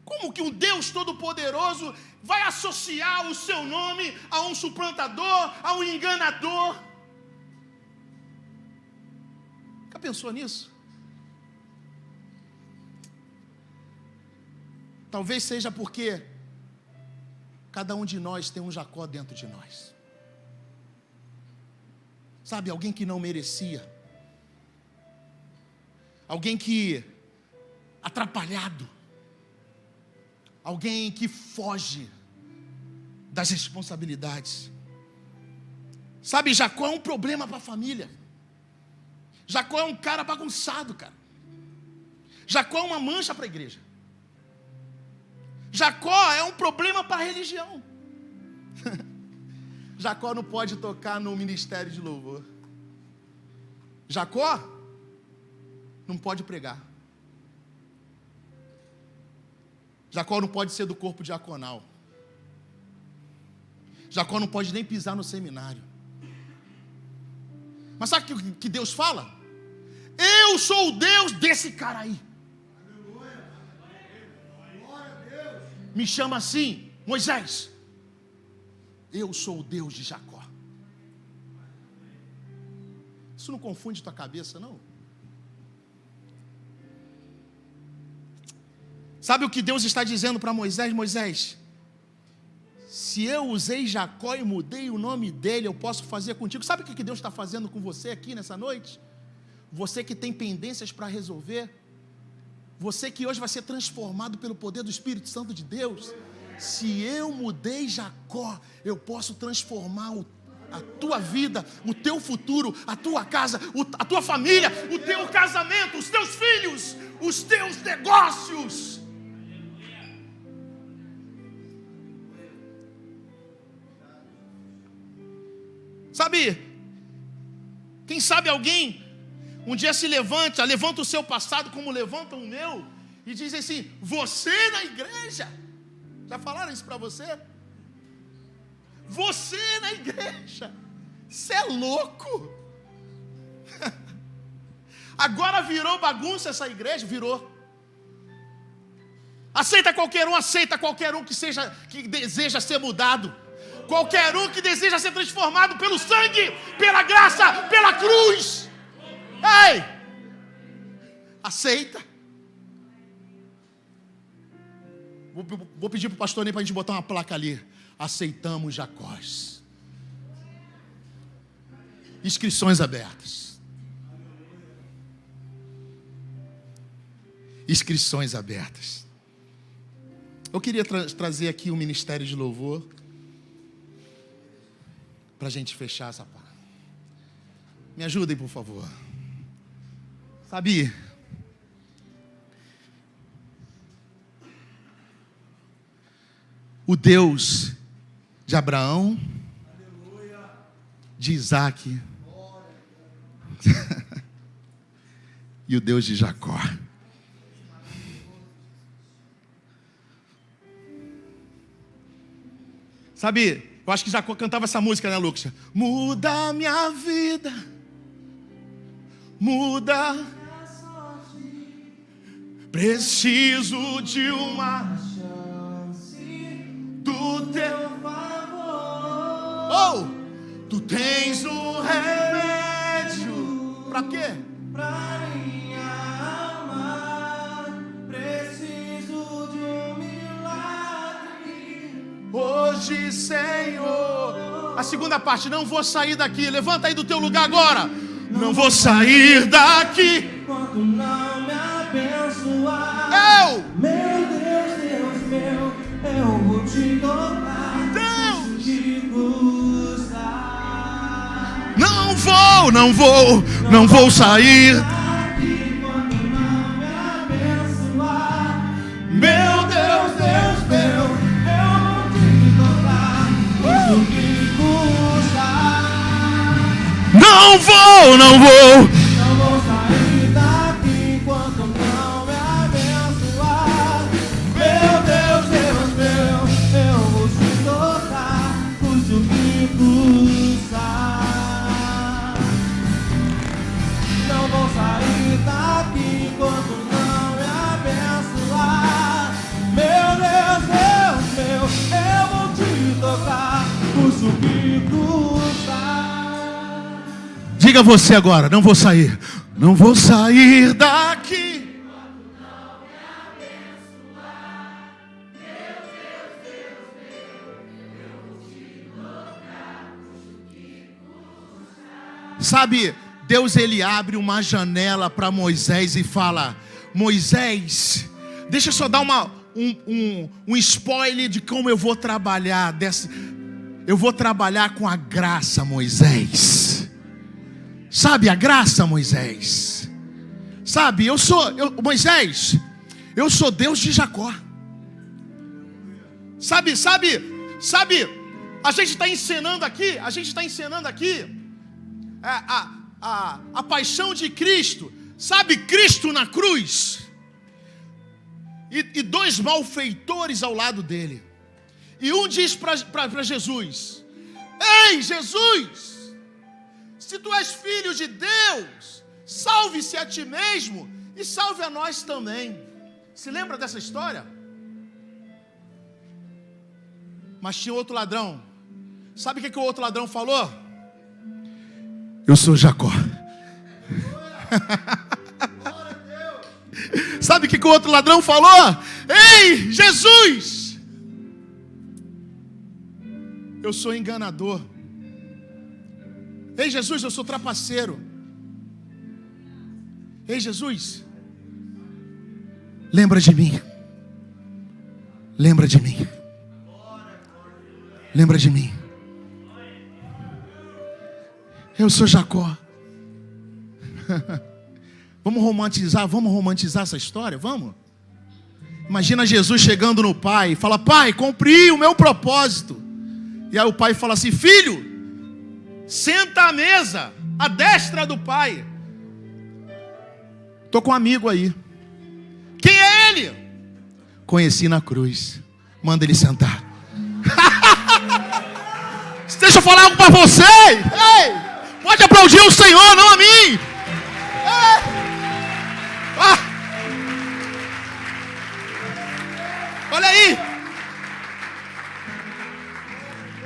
Como que um Deus Todo-Poderoso vai associar o seu nome a um suplantador, a um enganador? Já pensou nisso? Talvez seja porque cada um de nós tem um Jacó dentro de nós. Sabe, alguém que não merecia. Alguém que atrapalhado. alguém que foge das responsabilidades. Sabe, Jacó é um problema para a família. Jacó é um cara bagunçado, cara. Jacó é uma mancha para a igreja. Jacó é um problema para a religião. Jacó não pode tocar no ministério de louvor. Jacó não pode pregar. Jacó não pode ser do corpo diaconal. Jacó não pode nem pisar no seminário. Mas sabe o que Deus fala? Eu sou o Deus desse cara aí. Me chama assim, Moisés. Eu sou o Deus de Jacó. Isso não confunde tua cabeça, não? Sabe o que Deus está dizendo para Moisés? Moisés, se eu usei Jacó e mudei o nome dele, eu posso fazer contigo. Sabe o que Deus está fazendo com você aqui nessa noite? Você que tem pendências para resolver, você que hoje vai ser transformado pelo poder do Espírito Santo de Deus. Se eu mudei Jacó, eu posso transformar a tua vida, o teu futuro, a tua casa, a tua família, o teu casamento, os teus filhos, os teus negócios. Sabe, quem sabe alguém um dia se levanta o seu passado como levanta o meu e diz assim, você na igreja, já falaram isso para você? Você na igreja, você é louco. Agora virou bagunça essa igreja, virou. Aceita qualquer um que deseja ser mudado. Qualquer um que deseja ser transformado pelo sangue, pela graça, pela cruz. Ei! Aceita. Vou pedir para o pastor Ney para a gente botar uma placa ali. Aceitamos Jacós. Inscrições abertas. Inscrições abertas. Eu queria trazer aqui o ministério de louvor para a gente fechar essa parte. Me ajudem, por favor. Sabe, o Deus de Abraão, de Isaac e o Deus de Jacó. Sabe, eu acho que Jacó cantava essa música, né, Lucas? Muda a minha vida, muda. Preciso de uma chance do teu favor. Oh, tu tens um remédio. Pra quê? Pra minha alma. Preciso de um milagre. Hoje, Senhor. A segunda parte, não vou sair daqui. Levanta aí do teu lugar agora. Não vou sair daqui. Quando não me abençoar. Meu Deus, Deus meu, eu vou te tocar. Deus, te custar. Não vou sair daqui quando não me abençoar. Meu Deus, Deus meu, eu vou te tocar. Isso que custar. Não vou sair daqui enquanto não me abençoar. Meu Deus, Deus meu, eu vou te tocar, custe o que custar. Não vou sair daqui enquanto não me abençoar. Meu Deus, Deus meu, eu vou te tocar, custe o que custar. Diga você agora, não vou sair daqui. Sabe, Deus ele abre uma janela para Moisés e fala: Moisés, deixa eu só dar um spoiler de como eu vou trabalhar. Eu vou trabalhar com a graça, Moisés. Sabe a graça, Moisés? Sabe, Moisés, eu sou Deus de Jacó. Sabe, a gente está encenando aqui, a paixão de Cristo. Sabe, Cristo na cruz, e dois malfeitores ao lado dele. E um diz para Jesus: ei, Jesus, se tu és filho de Deus, salve-se a ti mesmo e salve a nós também. Se lembra dessa história? Mas tinha outro ladrão. Sabe o que o outro ladrão falou? Eu sou Jacó. Sabe o que o outro ladrão falou? Ei, Jesus, eu sou enganador. Ei, Jesus, eu sou trapaceiro. Ei, Jesus, lembra de mim. Lembra de mim. Lembra de mim. Eu sou Jacó. Vamos romantizar essa história? Vamos? Imagina Jesus chegando no pai e fala: pai, cumpri o meu propósito. E aí o pai fala assim: filho, senta à mesa, à destra do pai. Estou com um amigo aí. Quem é ele? Conheci na cruz. Manda ele sentar. Deixa eu falar algo para você. Ei, pode aplaudir o Senhor, não a mim. Olha aí.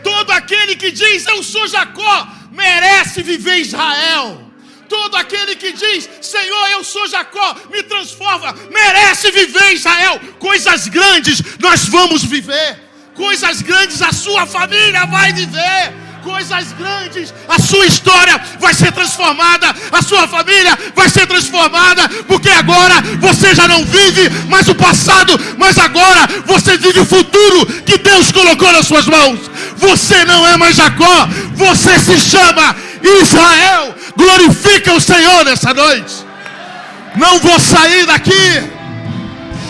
Todo aquele que diz eu sou Jacó merece viver Israel. Todo aquele que diz Senhor, eu sou Jacó, me transforma, merece viver Israel. Coisas grandes nós vamos viver. Coisas grandes a sua família vai viver. Coisas grandes, a sua história vai ser transformada, a sua família vai ser transformada, porque agora você já não vive mais o passado, mas agora você vive o futuro que Deus colocou nas suas mãos. Você não é mais Jacó, você se chama Israel. Glorifica o Senhor nessa noite. Não vou sair daqui.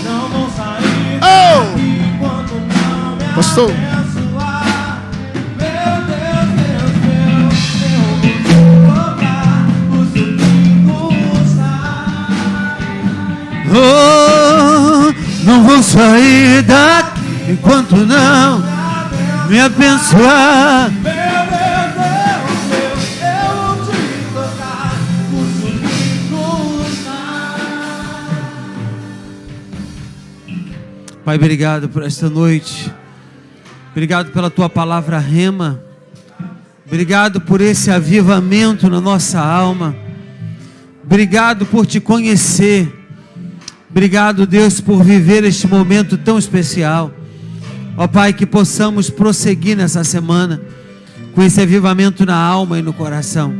Não vou sair daqui enquanto não me Pastor. Oh, não vou sair daqui enquanto não me abençoar. Pai, obrigado por esta noite. Obrigado pela tua palavra rema. Obrigado por esse avivamento na nossa alma. Obrigado por te conhecer. Obrigado, Deus, por viver este momento tão especial. Ó Pai, que possamos prosseguir nessa semana com esse avivamento na alma e no coração.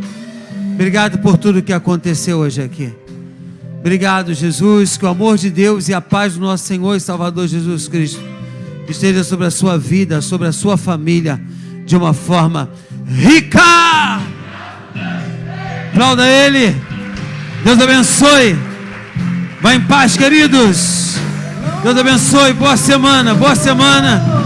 Obrigado por tudo que aconteceu hoje aqui. Obrigado, Jesus, que o amor de Deus e a paz do nosso Senhor e Salvador Jesus Cristo esteja sobre a sua vida, sobre a sua família, de uma forma rica. Aplauda Ele. Deus abençoe. Vá em paz, queridos. Deus abençoe. Boa semana. Boa semana.